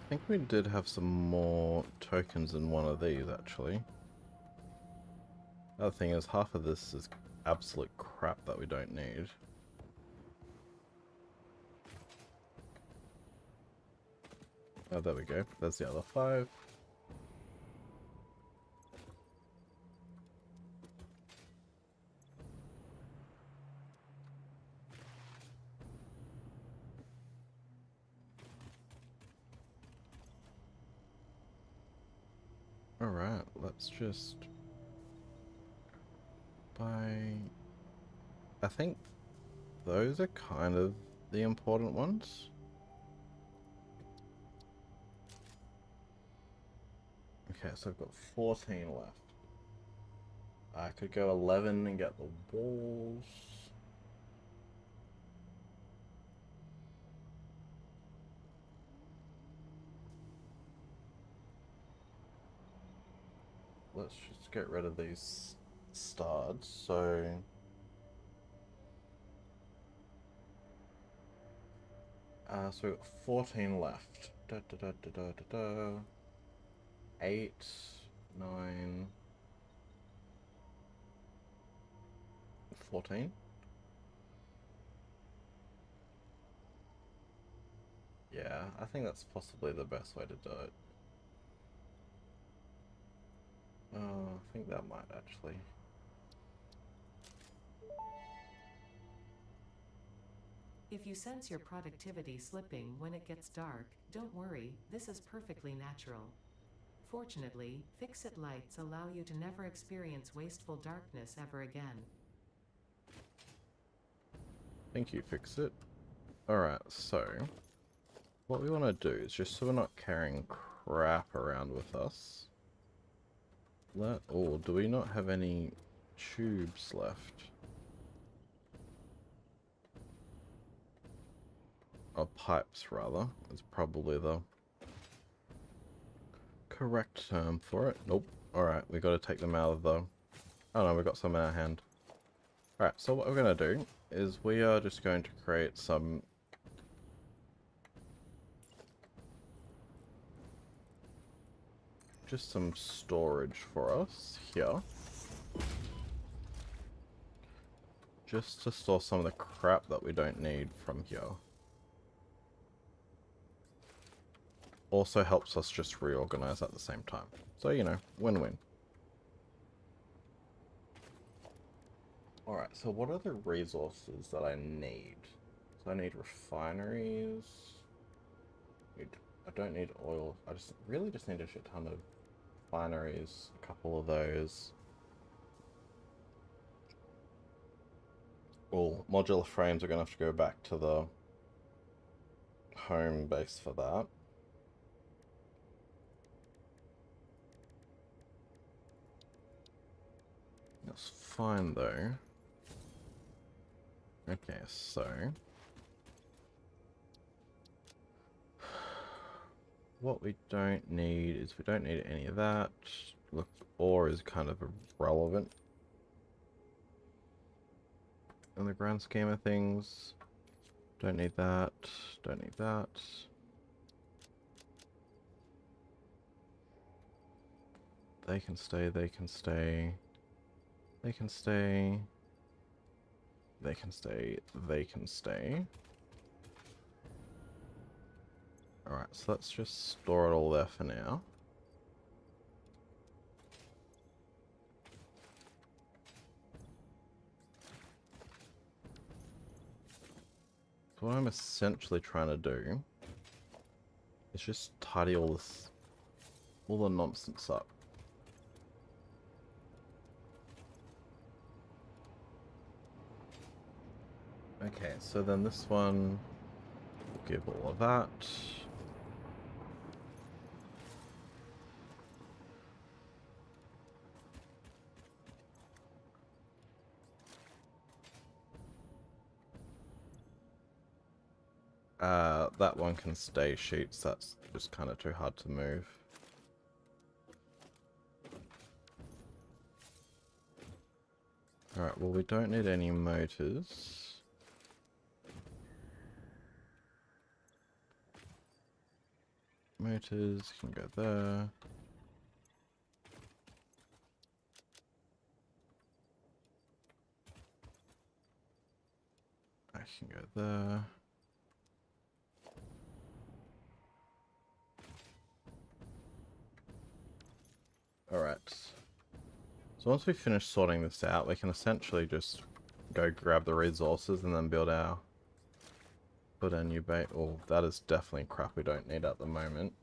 I think we did have some more tokens in one of these, actually. The other thing is, half of this is absolute crap that we don't need. Oh, there we go. There's the other 5. Alright, let's just buy... I think those are kind of the important ones. Okay, so I've got 14 left. I could go 11 and get the walls. Let's just get rid of these studs, so... so we've got 14 left. 8, 9, 14. Yeah, I think that's possibly the best way to do it. I think that might actually... If you sense your productivity slipping when it gets dark, don't worry, this is perfectly natural. Fortunately, fix-it lights allow you to never experience wasteful darkness ever again. Thank you, fix it. Alright, so... what we want to do is, just so we're not carrying crap around with us, oh, do we not have any tubes left? Or pipes, rather, is probably the correct term for it. Nope. Alright, we got to take them out of the... Oh no, we've got some in our hand. Alright, so what we're going to do is we are just going to create some... just some storage for us here. Just to store some of the crap that we don't need from here. Also helps us just reorganize at the same time. So, you know, win-win. Alright, so what are the resources that I need? So I need refineries. I don't need oil. I really just need a shit ton of refineries. A couple of those. Well, modular frames are going to have to go back to the home base for that. That's fine though. Okay, so what we don't need is we don't need any of that. Look, ore is kind of irrelevant in the grand scheme of things. Don't need that. Don't need that. They can stay, they can stay. They can stay. They can stay, they can stay. Alright, so let's just store it all there for now. So what I'm essentially trying to do is just tidy all the nonsense up. Okay, so then this one, we'll give all of that. That one can stay sheets, that's just kind of too hard to move. Alright, well we don't need any motors. Motors can go there. I can go there. Alright. So once we finish sorting this out, we can essentially just go grab the resources and then build our... put a new bait. Oh, that is definitely crap we don't need at the moment.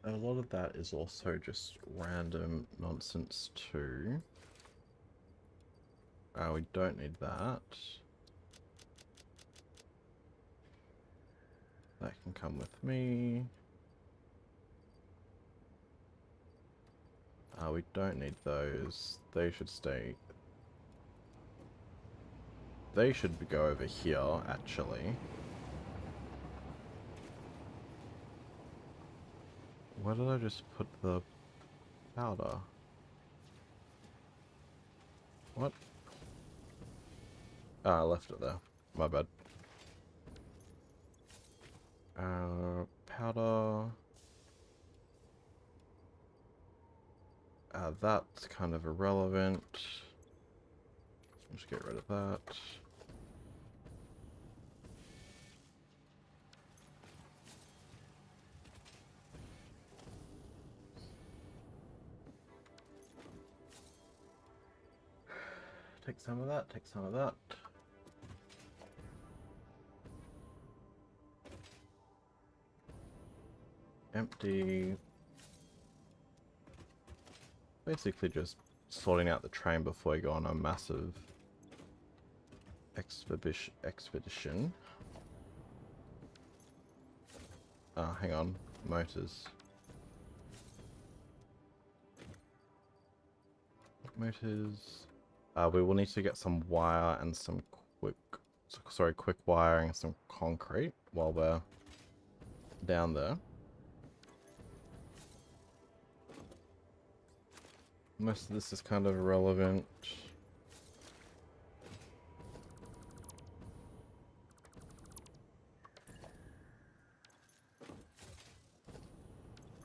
A lot of that is also just random nonsense too. We don't need that. That can come with me. We don't need those. They should stay. They should go over here, actually. Where did I just put the powder? What? Ah, I left it there. My bad. Powder. That's kind of irrelevant. Just get rid of that. Take some of that, take some of that. Empty. Basically just sorting out the train before we go on a massive expedition. Hang on. Motors. We will need to get some wire and some quick wire and some concrete while we're down there. Most of this is kind of irrelevant.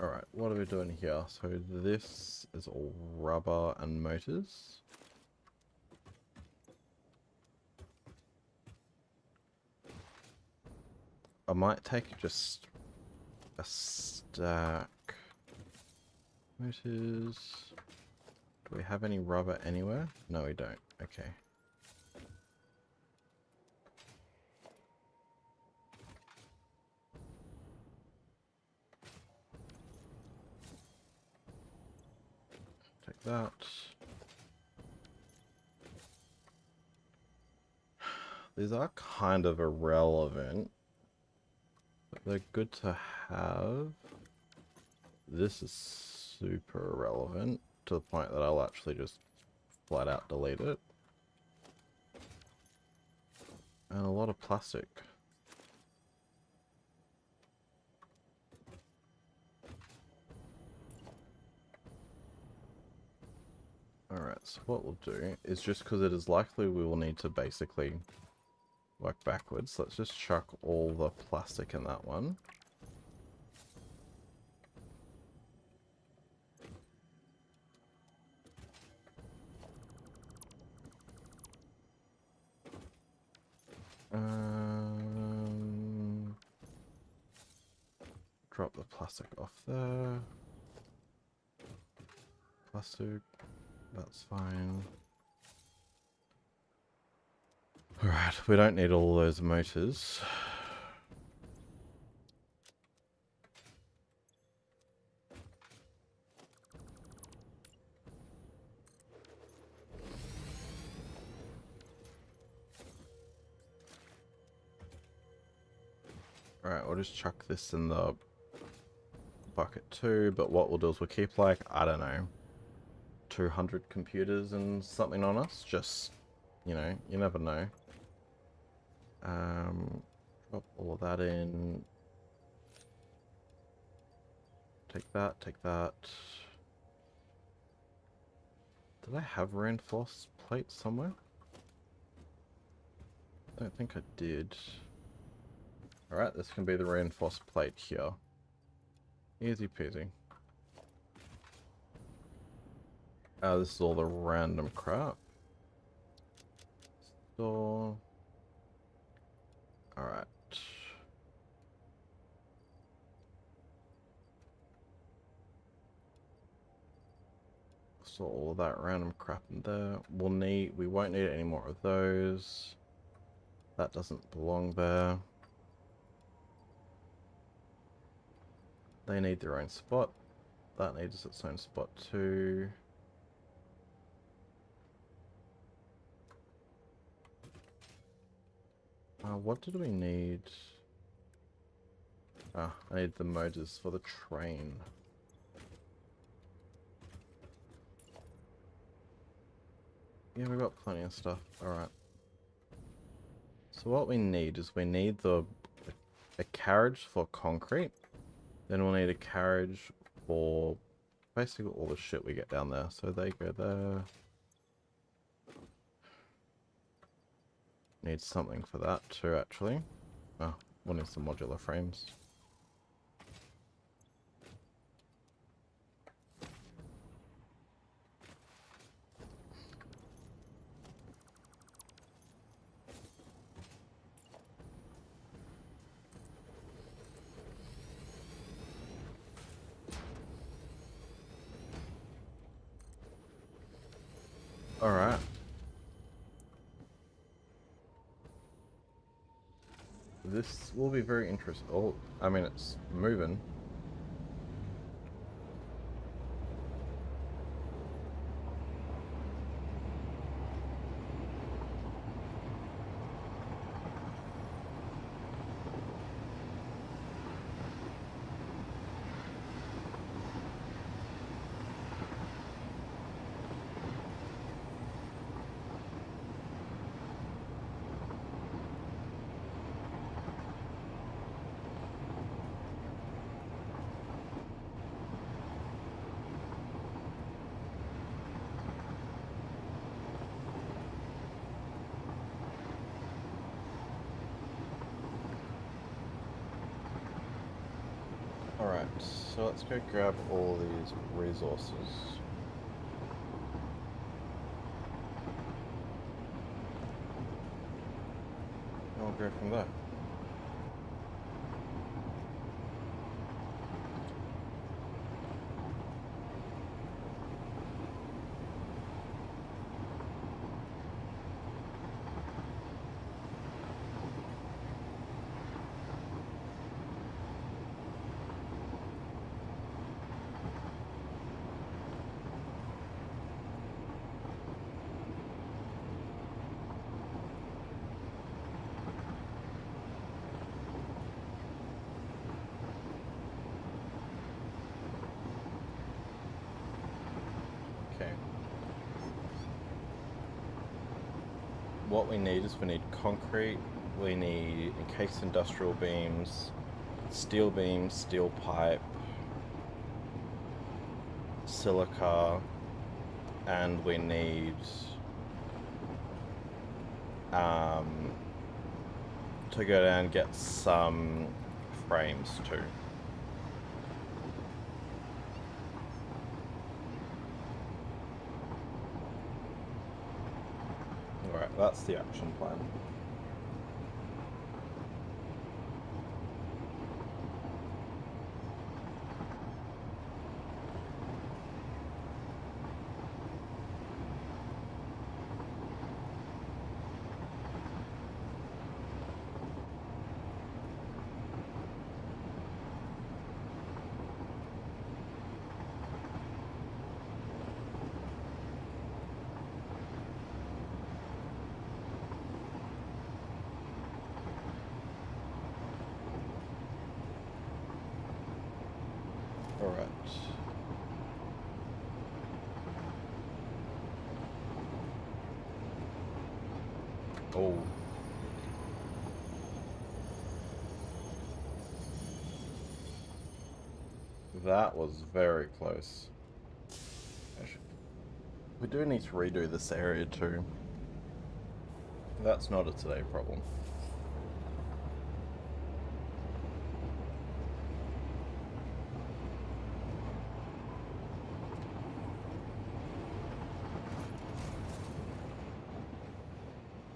Alright, what are we doing here? So this is all rubber and motors. I might take just a stack. Motors. Do we have any rubber anywhere? No, we don't. Okay. Take that. These are kind of irrelevant, but they're good to have. This is super irrelevant to the point that I'll actually just flat out delete it. And a lot of plastic. Alright, so what we'll do is, just because it is likely we will need to basically work backwards, let's just chuck all the plastic in that one. Drop the plastic off there. Plastic, that's fine. Alright, we don't need all those motors. Alright, we'll just chuck this in the bucket too, but what we'll do is we'll keep, like, I don't know, 200 computers and something on us, just, you know, you never know. Drop all of that in. Take that, take that. Did I have reinforced plates somewhere? I don't think I did. Alright, this can be the reinforced plate here. Easy peasy. This is all the random crap. Store. Alright. So all of that random crap in there. We won't need any more of those. That doesn't belong there. They need their own spot. That needs its own spot too. What did we need? I need the motors for the train. Yeah, we've got plenty of stuff. Alright. So what we need is we need a carriage for concrete. Then we'll need a carriage for basically all the shit we get down there. So they go there. Need something for that too, actually. Oh, we'll need some modular frames. Alright. This will be very interesting. Oh, I mean, it's moving. Alright, so let's go grab all these resources. And we'll go from there. Okay. What we need is we need concrete, we need encased industrial beams, steel pipe, silica, and we need to go down and get some frames too. Alright, that's the action plan. Alright. Oh. That was very close. We do need to redo this area too. That's not a today problem.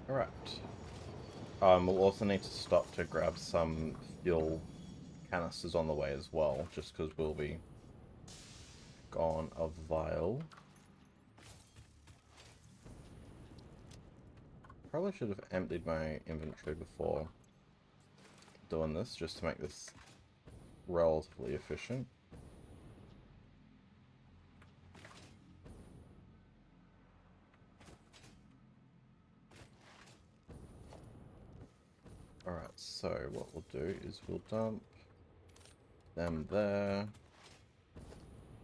Alright. We'll also need to stop to grab some fuel canisters on the way as well, just because we'll be gone a while. Probably should have emptied my inventory before doing this, just to make this relatively efficient. Alright, so what we'll do is we'll dump them there.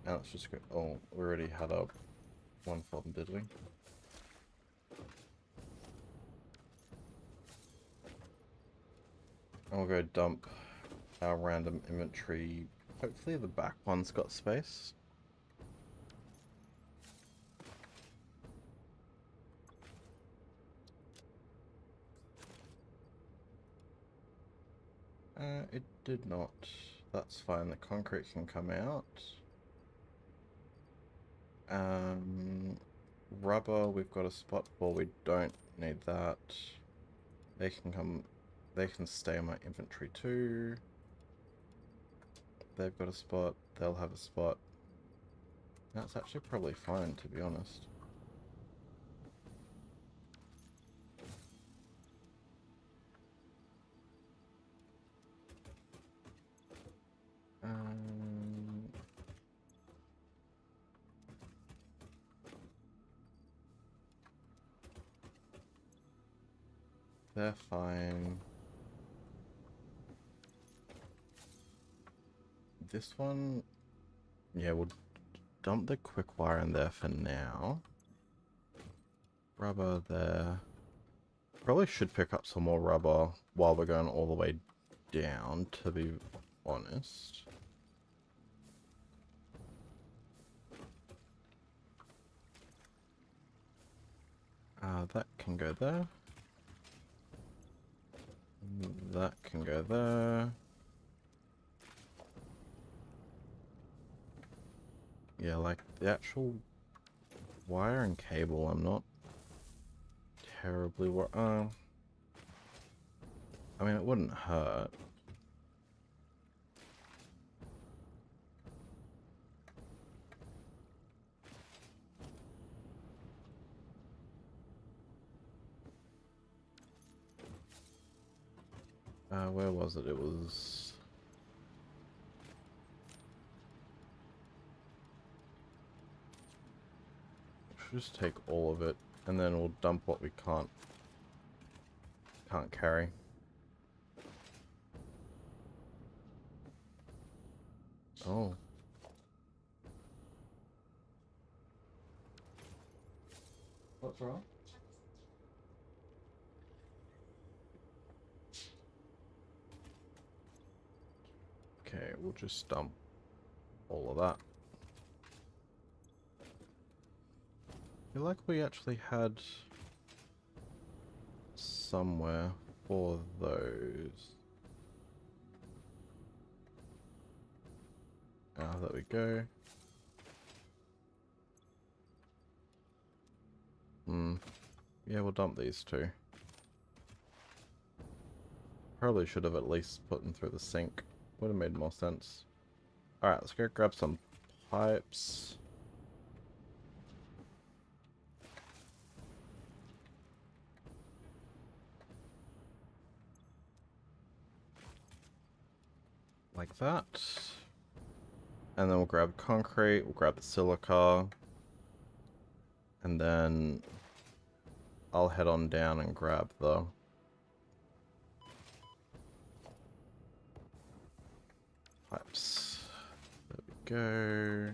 And let's just go... Oh, we already had one for them, did we? And we'll go dump our random inventory. Hopefully the back one's got space. It did not. That's fine, the concrete can come out. Rubber, we've got a spot for, we don't need that. They can stay in my inventory too. They've got a spot, they'll have a spot. That's actually probably fine, to be honest. They're fine. This one, yeah, we'll dump the quick wire in there for now. Rubber there. Probably should pick up some more rubber while we're going all the way down, to be honest. That can go there. That can go there. Yeah, like the actual wire and cable, I'm not terribly I mean, it wouldn't hurt. Where was it? It was... Should just take all of it, and then we'll dump what we can't carry. Oh. What's wrong? Okay, we'll just dump all of that. I feel like we actually had somewhere for those. There we go. Yeah, we'll dump these two. Probably should have at least put them through the sink. Would have made more sense. Alright, let's go grab some pipes. Like that. And then we'll grab concrete, we'll grab the silica. And then I'll head on down and grab the pipes. There we go.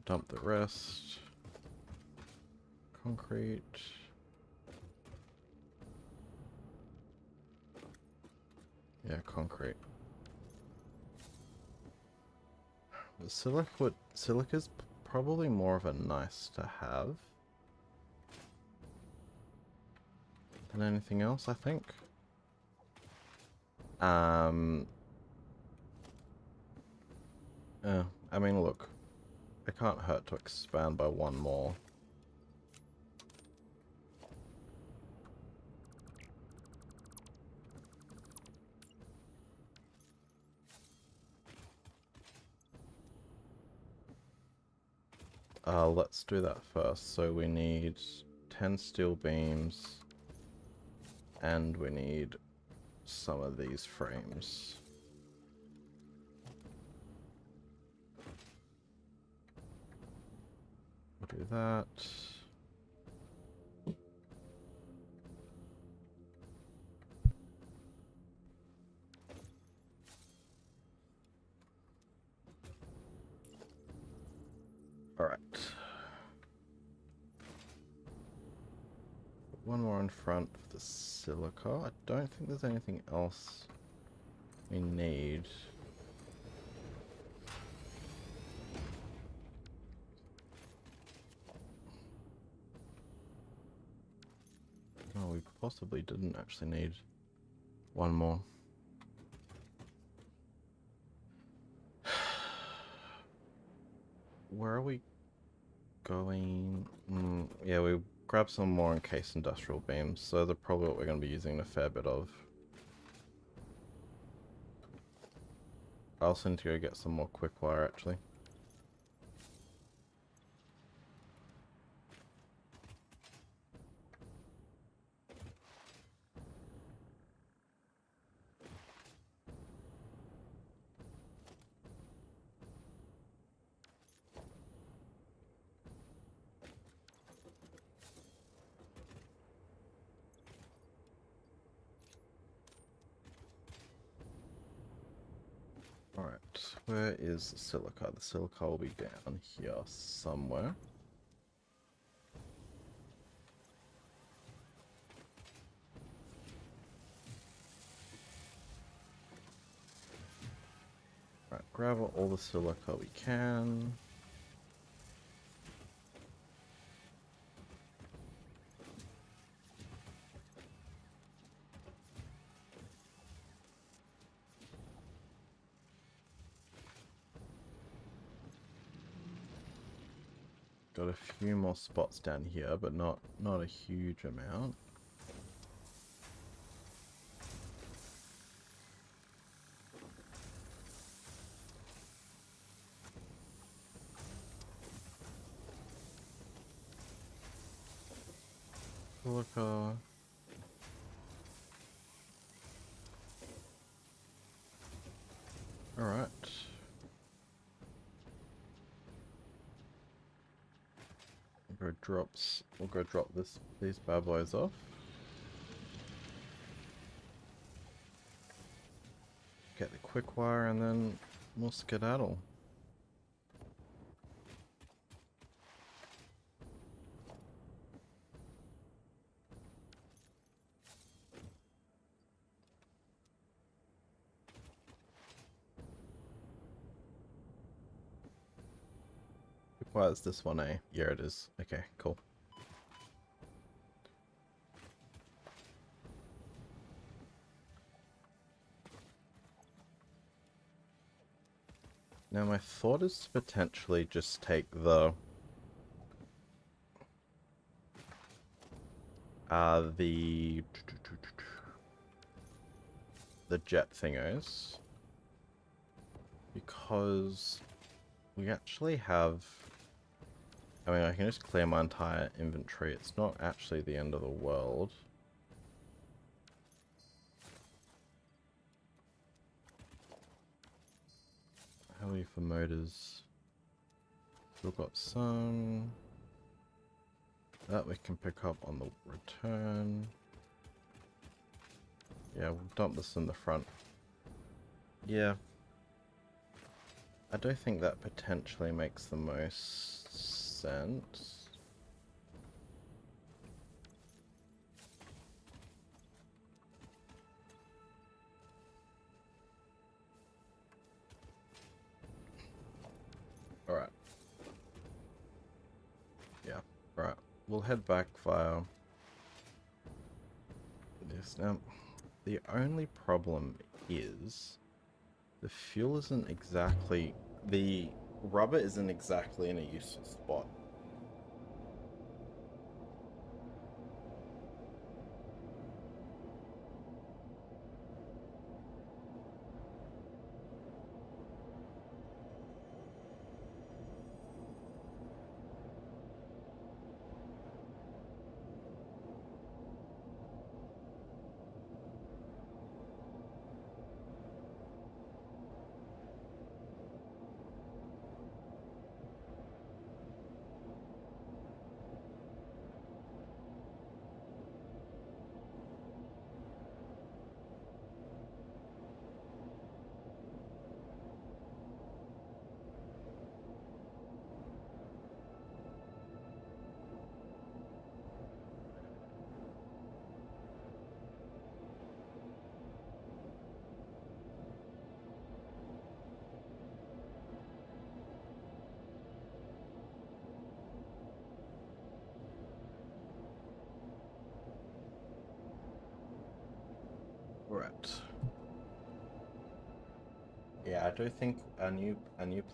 Dump the rest. Concrete. Yeah, concrete. The silica's probably more of a nice to have than anything else, I think. I mean, look, it can't hurt to expand by one more. Let's do that first. So we need 10 steel beams, and we need some of these frames. We'll do that. Alright. One more in front of the silica. I don't think there's anything else we need. Oh, we possibly didn't actually need one more. Where are we going? Yeah, we grabbed some more encased industrial beams, so they're probably what we're going to be using a fair bit of. I also need to go get some more quick wire, actually. Alright, where is the silica? The silica will be down here somewhere. Right, grab all the silica we can. Got a few more spots down here, but not a huge amount. Silica. Alright. We'll go drop these bad boys off. Get the quick wire and then we'll skedaddle. Quick wire's this one, eh? Yeah, it is. Okay, cool. Now my thought is to potentially just take the jet thingos, because we actually have, I mean, I can just clear my entire inventory. It's not actually the end of the world. How are we for motors? Still got some. That we can pick up on the return. Yeah, we'll dump this in the front. Yeah. I don't think that potentially makes the most sense. Alright. Yeah, right. We'll head back via this. Now, the only problem is the fuel isn't exactly... The rubber isn't exactly in a useful spot. Right. Yeah, I do think a new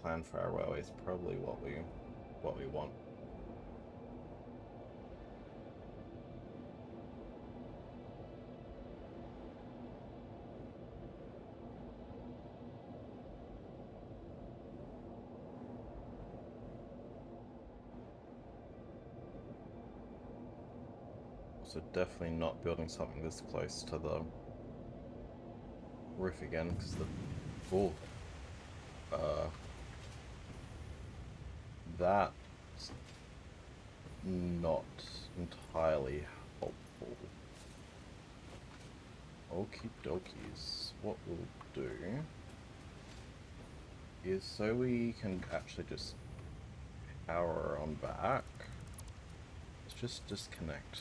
plan for our railway is probably what we want. So definitely not building something this close to the roof again, because that's not entirely helpful. Okie dokies. What we'll do is so we can actually just power on back. Let's just disconnect.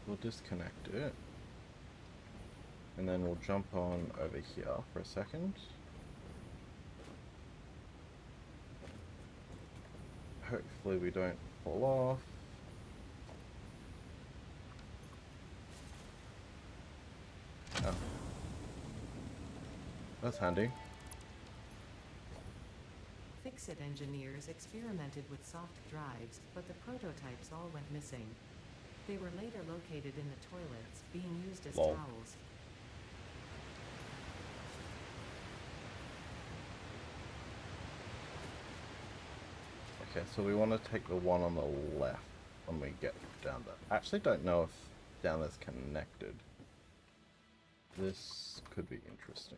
We'll disconnect it. And then we'll jump on over here for a second. Hopefully we don't fall off. Oh. That's handy. Fix-It engineers experimented with soft drives, but the prototypes all went missing. They were later located in the toilets, being used as Lol. towels. Okay, so we want to take the one on the left when we get down there. I actually don't know if down there's connected. This could be interesting.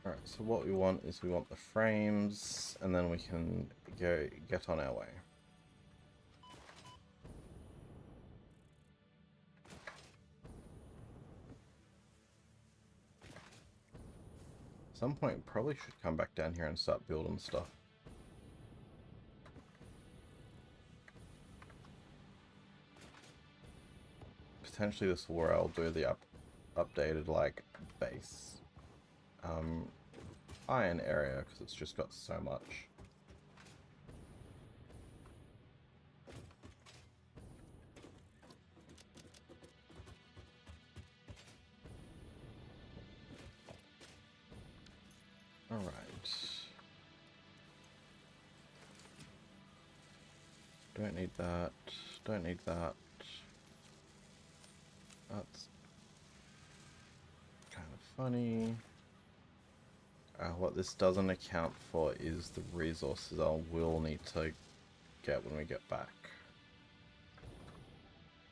Alright, so what we want is we want the frames, and then we can get on our way. At some point, probably should come back down here and start building stuff. Potentially this is where I'll do the updated, like, base iron area, because it's just got so much. Alright. Don't need that. Don't need that. That's kind of funny. What this doesn't account for is the resources I will need to get when we get back.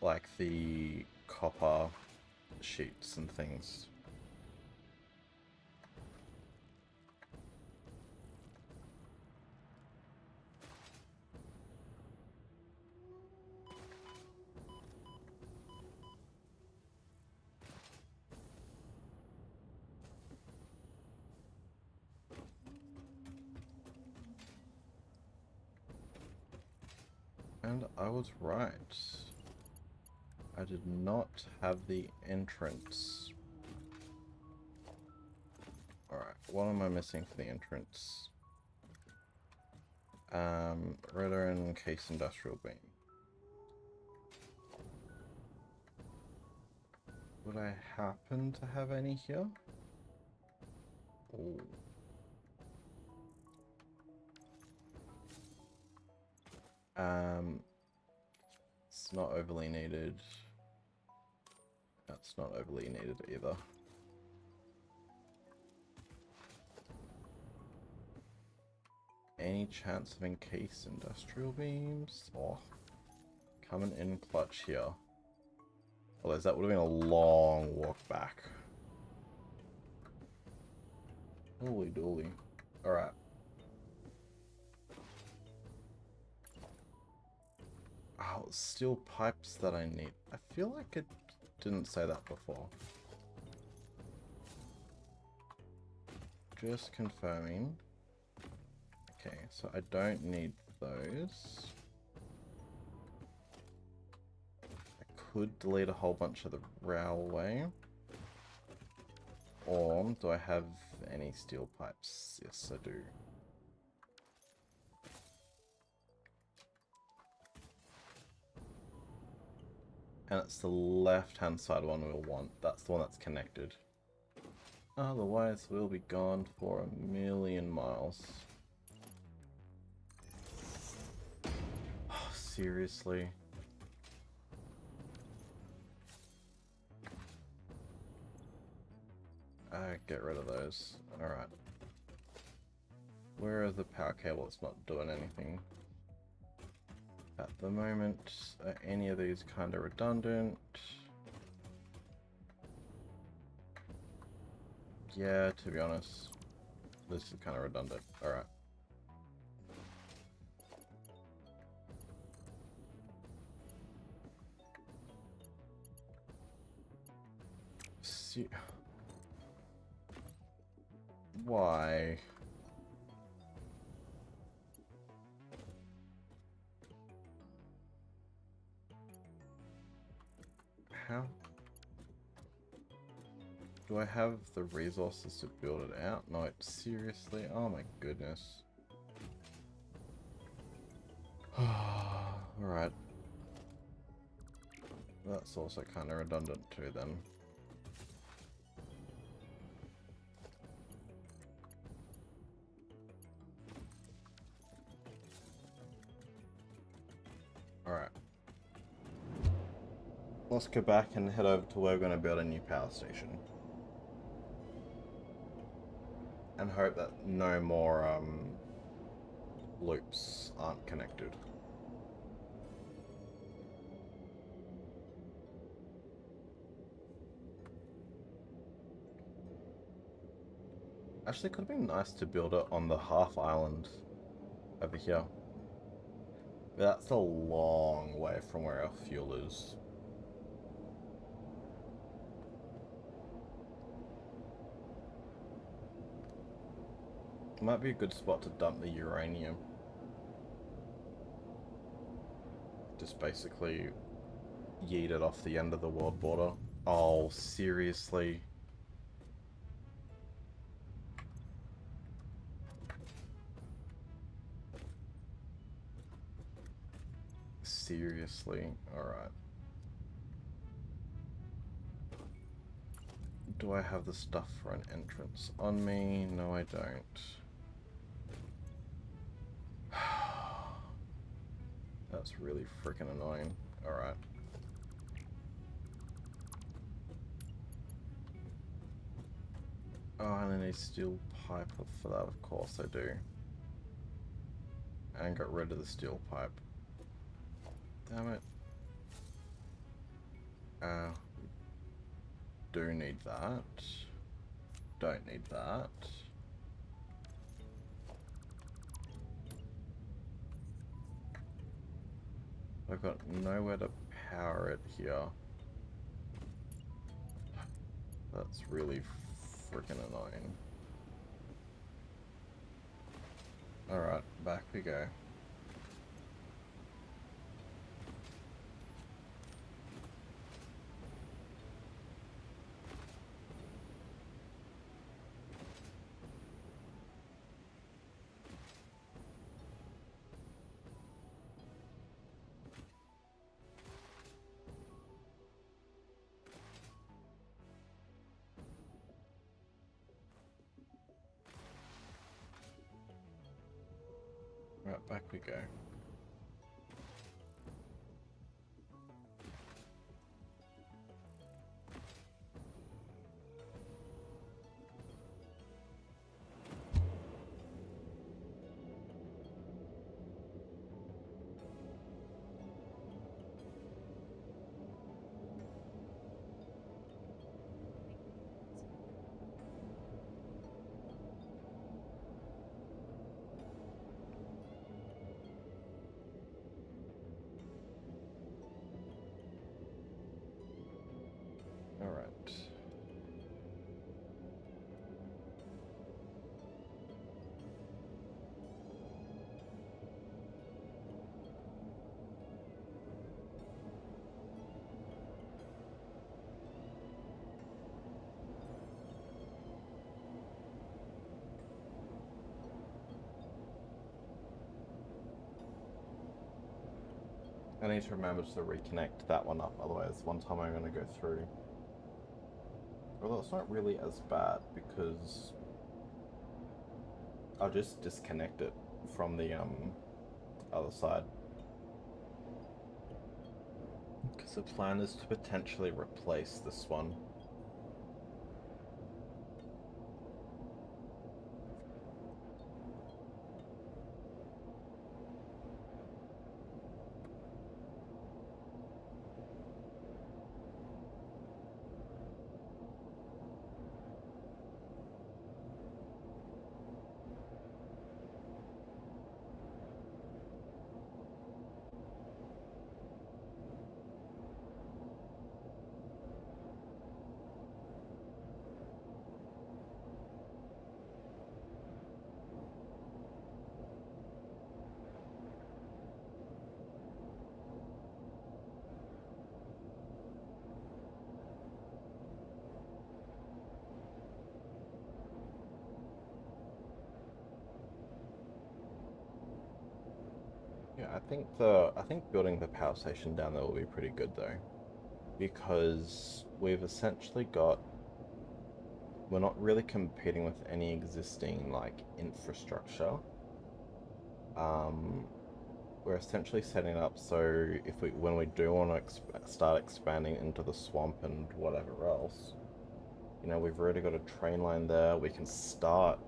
Like the copper sheets and things. And I was right. I did not have the entrance. Alright, what am I missing for the entrance? Rotor and case industrial beam. Would I happen to have any here? Ooh. It's not overly needed. That's not overly needed either. Any chance of encased industrial beams? Oh, coming in clutch here. Otherwise that would have been a long walk back. Holy dooly. Alright. Oh, steel pipes that I need. I feel like it didn't say that before. Just confirming. Okay, so I don't need those. I could delete a whole bunch of the railway. Or do I have any steel pipes? Yes, I do. And it's the left-hand side one we'll want. That's the one that's connected. Otherwise, we'll be gone for a million miles. Oh, seriously. Get rid of those. Alright. Where is the power cable? It's not doing anything. At the moment, are any of these kind of redundant? Yeah, to be honest, this is kind of redundant. Alright. See... Why? How? Do I have the resources to build it out? No, seriously? Oh my goodness. Alright. That's also kind of redundant too then. Alright. Let's go back and head over to where we're going to build a new power station. And hope that no more loops aren't connected. Actually, it could have been nice to build it on the half island over here. But that's a long way from where our fuel is. Might be a good spot to dump the uranium. Just basically yeet it off the end of the world border. Oh, seriously? Seriously? Alright. Do I have the stuff for an entrance on me? No, I don't. That's really freaking annoying. Alright. Oh, and I need steel pipe for that, of course I do. And got rid of the steel pipe. Damn it. Do need that. Don't need that. I've got nowhere to power it here. That's really freaking annoying. Alright, back we go. Right, back we go. Alright. I need to remember to reconnect that one up, otherwise one time I'm going to go through. Although it's not really as bad because I'll just disconnect it from the other side. Because the plan is to potentially replace this one. I think building the power station down there will be pretty good though, because we've essentially got, we're not really competing with any existing like infrastructure. We're essentially setting up so if we, when we do want to start expanding into the swamp and whatever else, you know, we've already got a train line there. We can start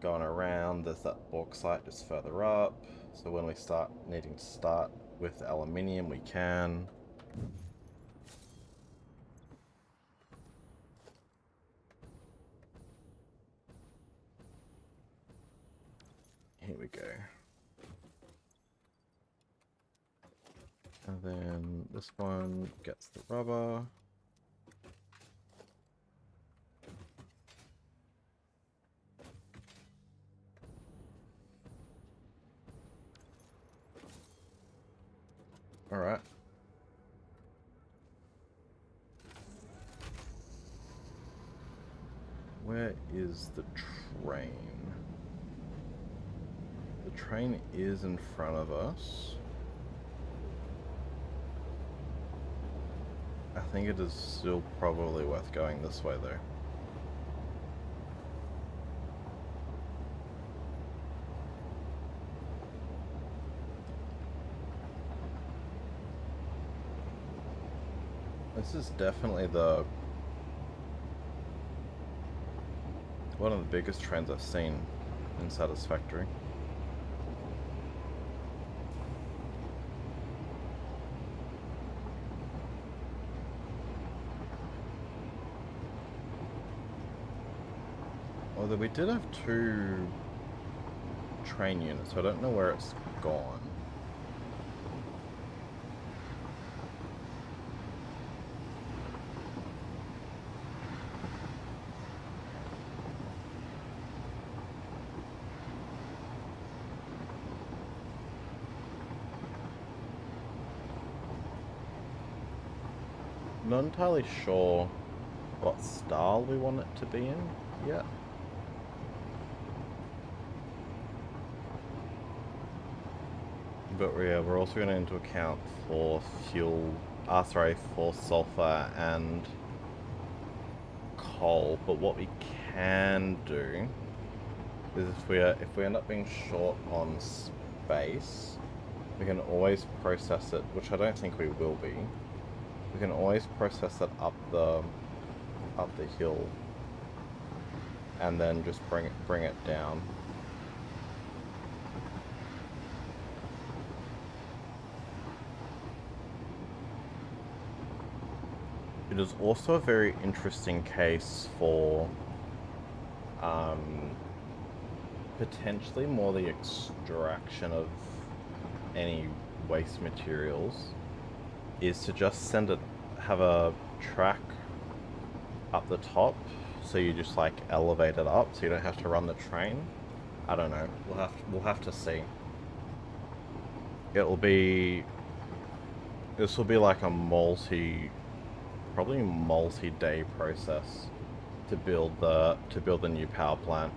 going around. There's that bauxite just further up. So when we start needing to start with aluminium, we can. Here we go. And then this one gets the rubber. All right. Where is the train? The train is in front of us. I think it is still probably worth going this way though. This is definitely one of the biggest trains I've seen in Satisfactory. Although we did have 2 train units, so I don't know where it's gone. Not entirely sure what style we want it to be in yet. But yeah, we're also going to into account for fuel, for sulfur and coal. But what we can do is if we end up being short on space, we can always process it, which I don't think we will be. We can always process it up the hill, and then just bring it down. It is also a very interesting case for potentially more the extraction of any waste materials, is to just have a track up the top, so you just like elevate it up so you don't have to run the train. I don't know. We'll have to see. This will be like a probably multi-day process to build the new power plant.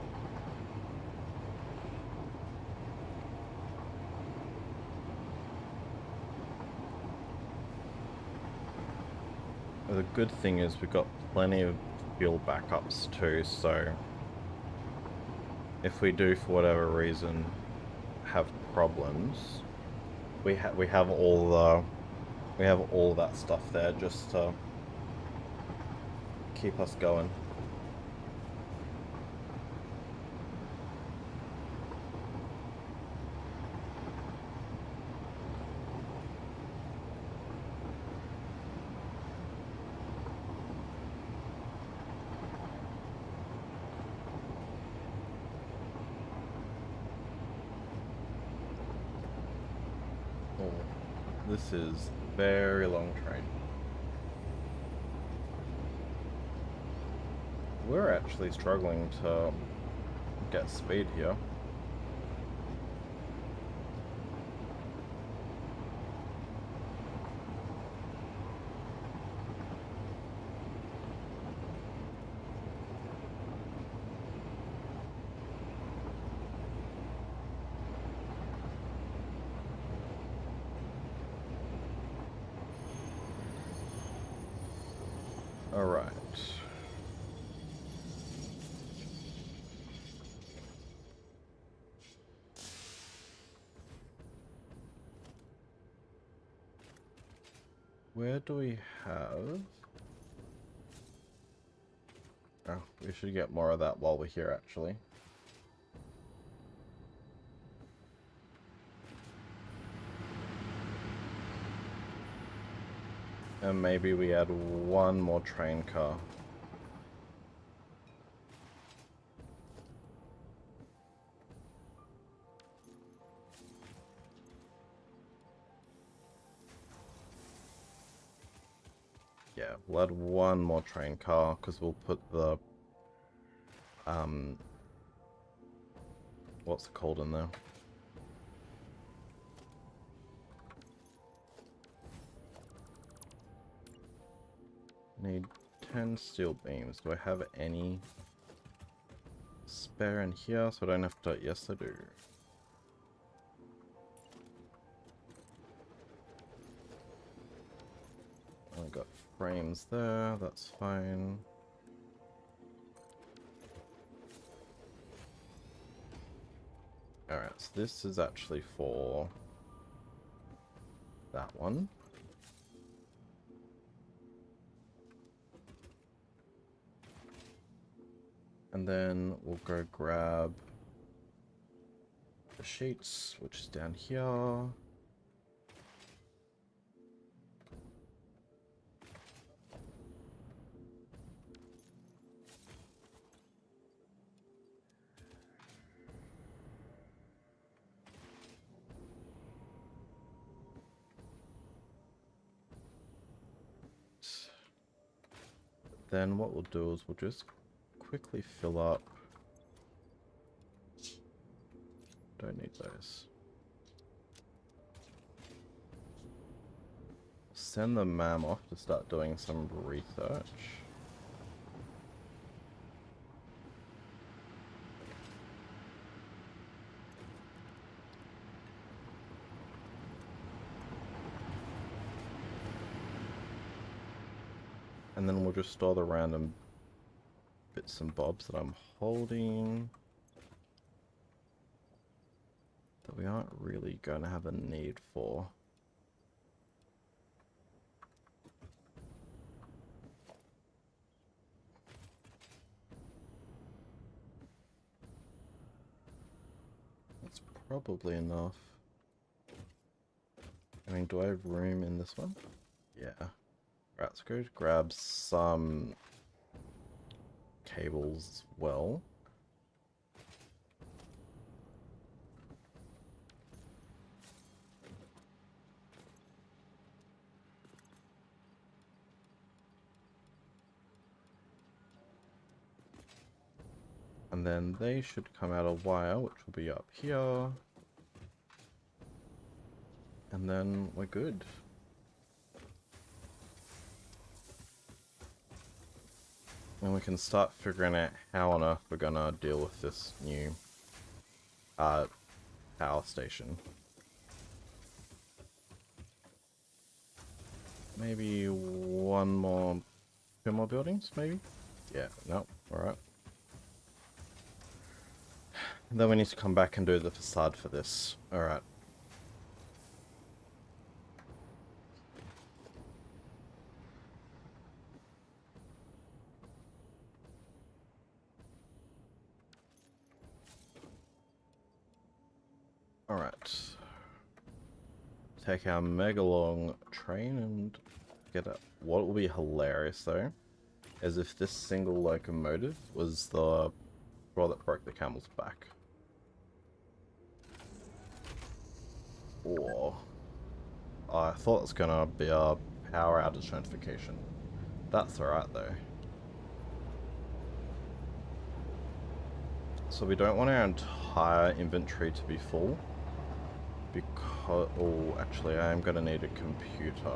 The good thing is we've got plenty of fuel backups too, so if we do for whatever reason have problems, we have all that stuff there just to keep us going. This is a very long train. We're actually struggling to get speed here. Alright. Where do we have... Oh, we should get more of that while we're here, actually. And maybe we add one more train car. Yeah, we'll add one more train car, because we'll put the... what's it called in there? Need 10 steel beams. Do I have any spare in here so I don't have to... Yes, I do. I got frames there, that's fine. Alright, so this is actually for that one. And then we'll go grab the sheets, which is down here. Then what we'll do is we'll just quickly fill up. Don't need those. Send the ma'am off to start doing some research. And then we'll just store the random bits and bobs that I'm holding that we aren't really going to have a need for. That's probably enough. I mean, do I have room in this one? Yeah. Right, let's go grab some cables as well. And then they should come out a wire, which will be up here. And then we're good. And we can start figuring out how on earth we're gonna deal with this new power station. Maybe one more, two more buildings, maybe? Yeah, no, alright. Then we need to come back and do the facade for this. Alright. Alright. Take our mega long train and get it. What will be hilarious though, is if this single locomotive was the straw that broke the camel's back. Or I thought it was gonna be a power outage notification. That's alright though. So we don't want our entire inventory to be full. Because, oh, actually I am gonna need a computer.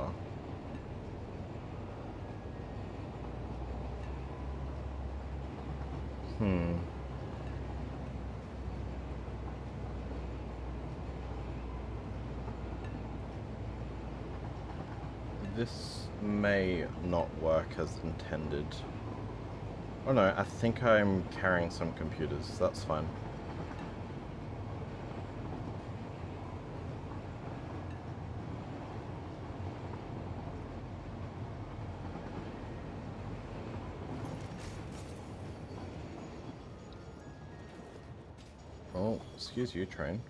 This may not work as intended. Oh no, I think I'm carrying some computers. That's fine. Oh, excuse you, train.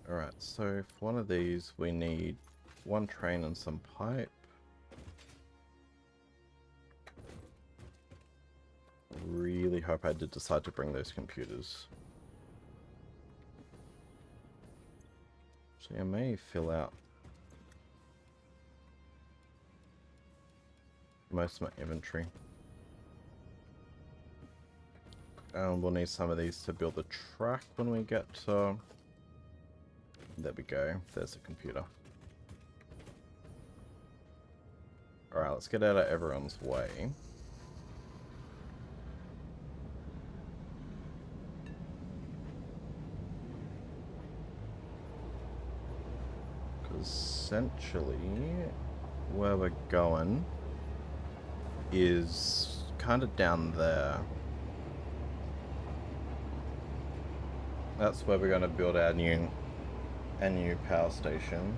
Alright, so for one of these we need one train and some pipe. Really hope I did decide to bring those computers. So I may fill out most of my inventory. We'll need some of these to build the track when we get to... There we go. There's a computer. Alright, let's get out of everyone's way. Because essentially, where we're going is kind of down there. That's where we're going to build our new power station.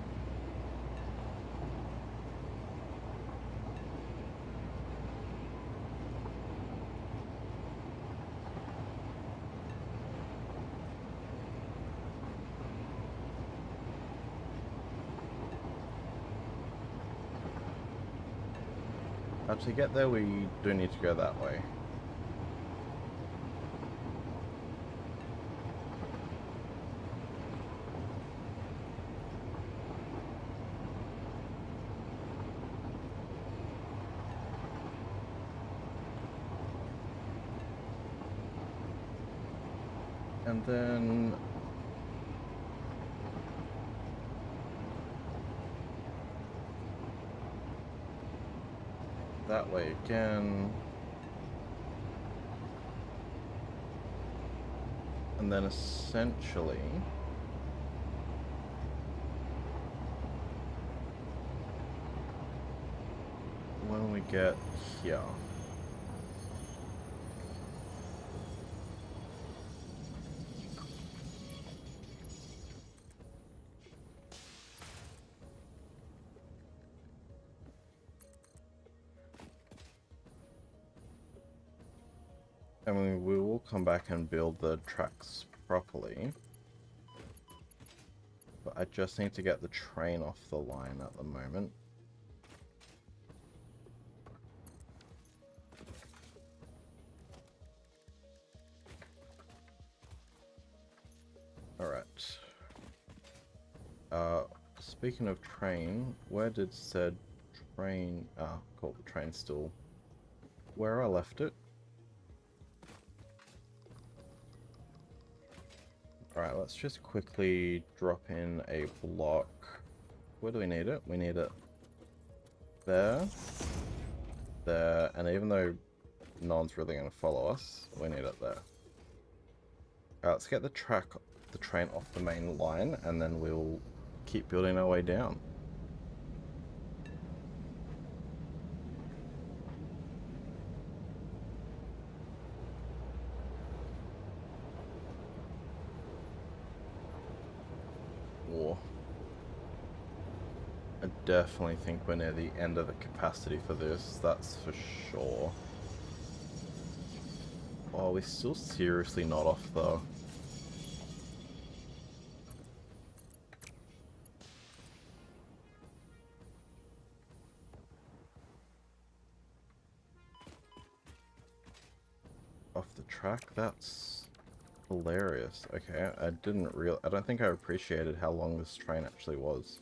To get there, we do need to go that way. And then... that way again. And then essentially... when we get here... I mean, we will come back and build the tracks properly. But I just need to get the train off the line at the moment. Alright. Speaking of train, where did said train... Ah, cool, the train's still where I left it. Alright, let's just quickly drop in a block. Where do we need it? We need it there, there, and even though no one's really going to follow us, we need it there. Alright, let's get the train off the main line, and then we'll keep building our way down. I definitely think we're near the end of the capacity for this, that's for sure. Oh, we're still seriously not off though. Off the track? That's hilarious. Okay, I don't think I appreciated how long this train actually was.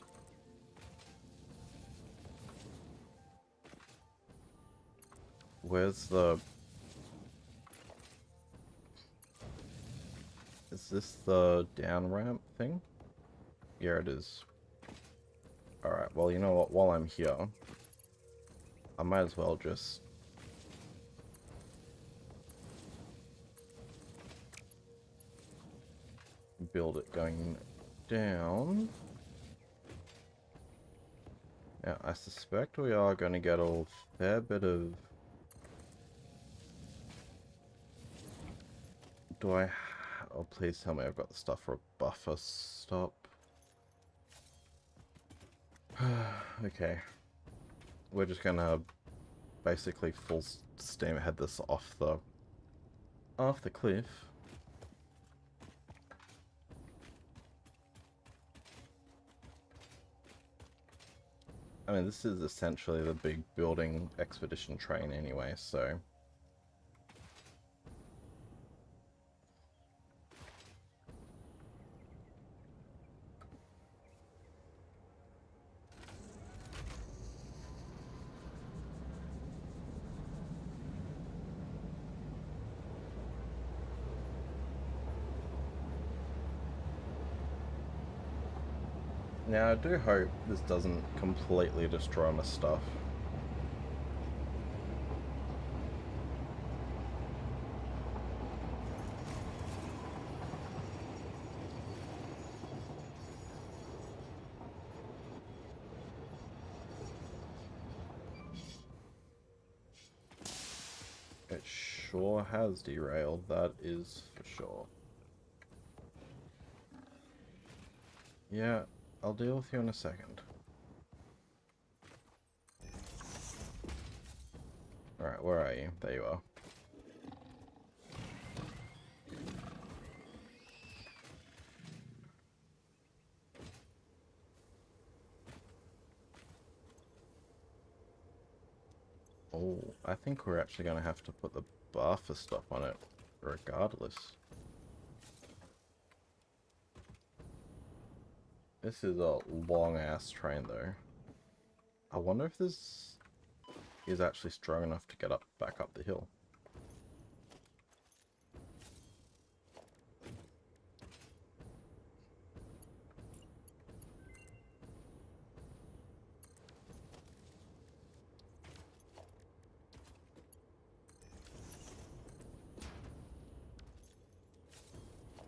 Where's the... Is this the down ramp thing? Yeah, it is. Alright, well, you know what? While I'm here, I might as well just build it going down. Now, I suspect we are going to get a fair bit of... Do I... Oh, please tell me I've got the stuff for a buffer stop. Okay. We're just going to basically full steam ahead this off the cliff. I mean, this is essentially the big building expedition train anyway, so... Now, I do hope this doesn't completely destroy my stuff. It sure has derailed, that is for sure. Yeah, I'll deal with you in a second. Alright, where are you? There you are. Oh, I think we're actually going to have to put the buffer stop on it, regardless. This is a long-ass train, though. I wonder if this is actually strong enough to get back up the hill.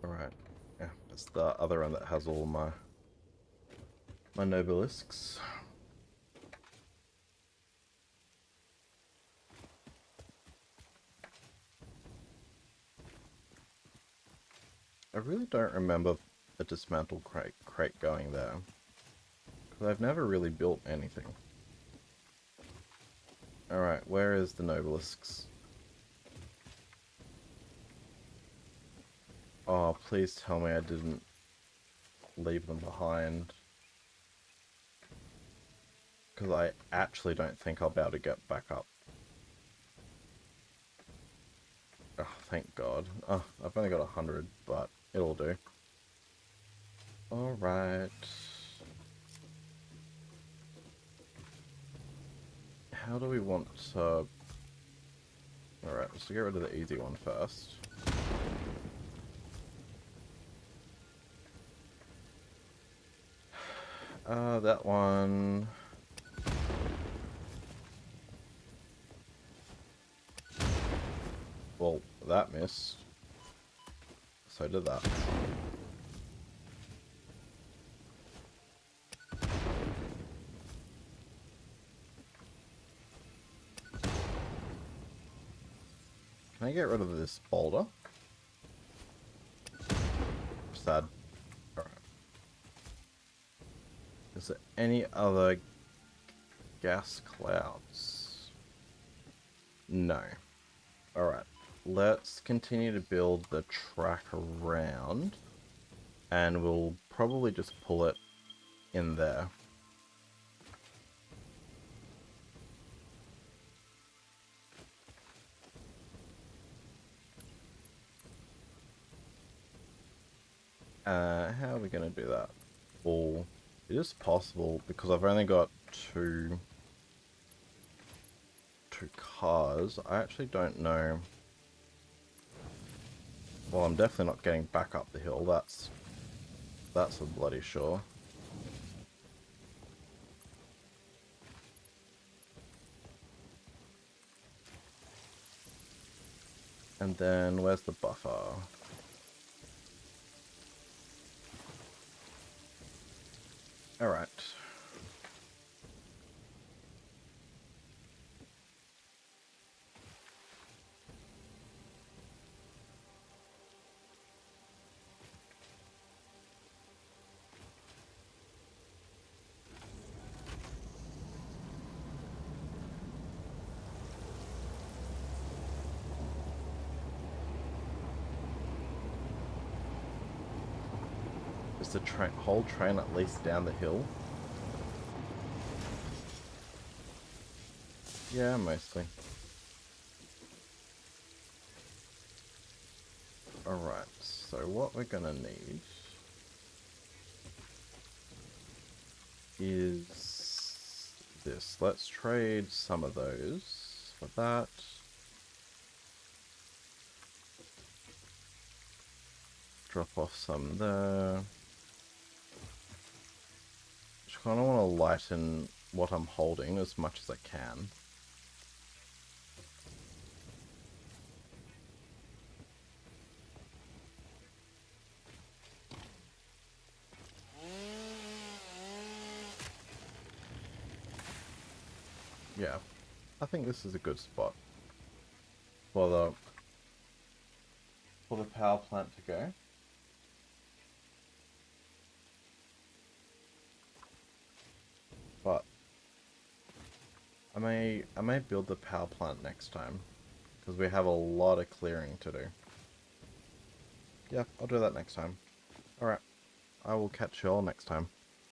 Alright, yeah, it's the other end that has all my nobelisks. I really don't remember a dismantled crate going there, because I've never really built anything. Alright, where is the nobelisks? Oh, please tell me I didn't leave them behind. Because I actually don't think I'll be able to get back up. Oh, thank God. Oh, I've only got 100, but it'll do. Alright. How do we want to... Alright, let's get rid of the easy one first. That one... Well, that missed. So did that. Can I get rid of this boulder? Sad. Alright. Is there any other gas clouds? No. Alright. Let's continue to build the track around, and we'll probably just pull it in there. How are we going to do that? Well, it is possible, because I've only got two cars. I actually don't know. Well, I'm definitely not getting back up the hill. That's a bloody sure. And then where's the buffer? Alright. Is the whole train at least down the hill? Yeah, mostly. Alright, so what we're gonna need is this. Let's trade some of those for that. Drop off some there. Just kind of want to lighten what I'm holding as much as I can. Yeah, I think this is a good spot for the power plant to go. But I may build the power plant next time because we have a lot of clearing to do. Yeah, I'll do that next time. Alright, I will catch you all next time.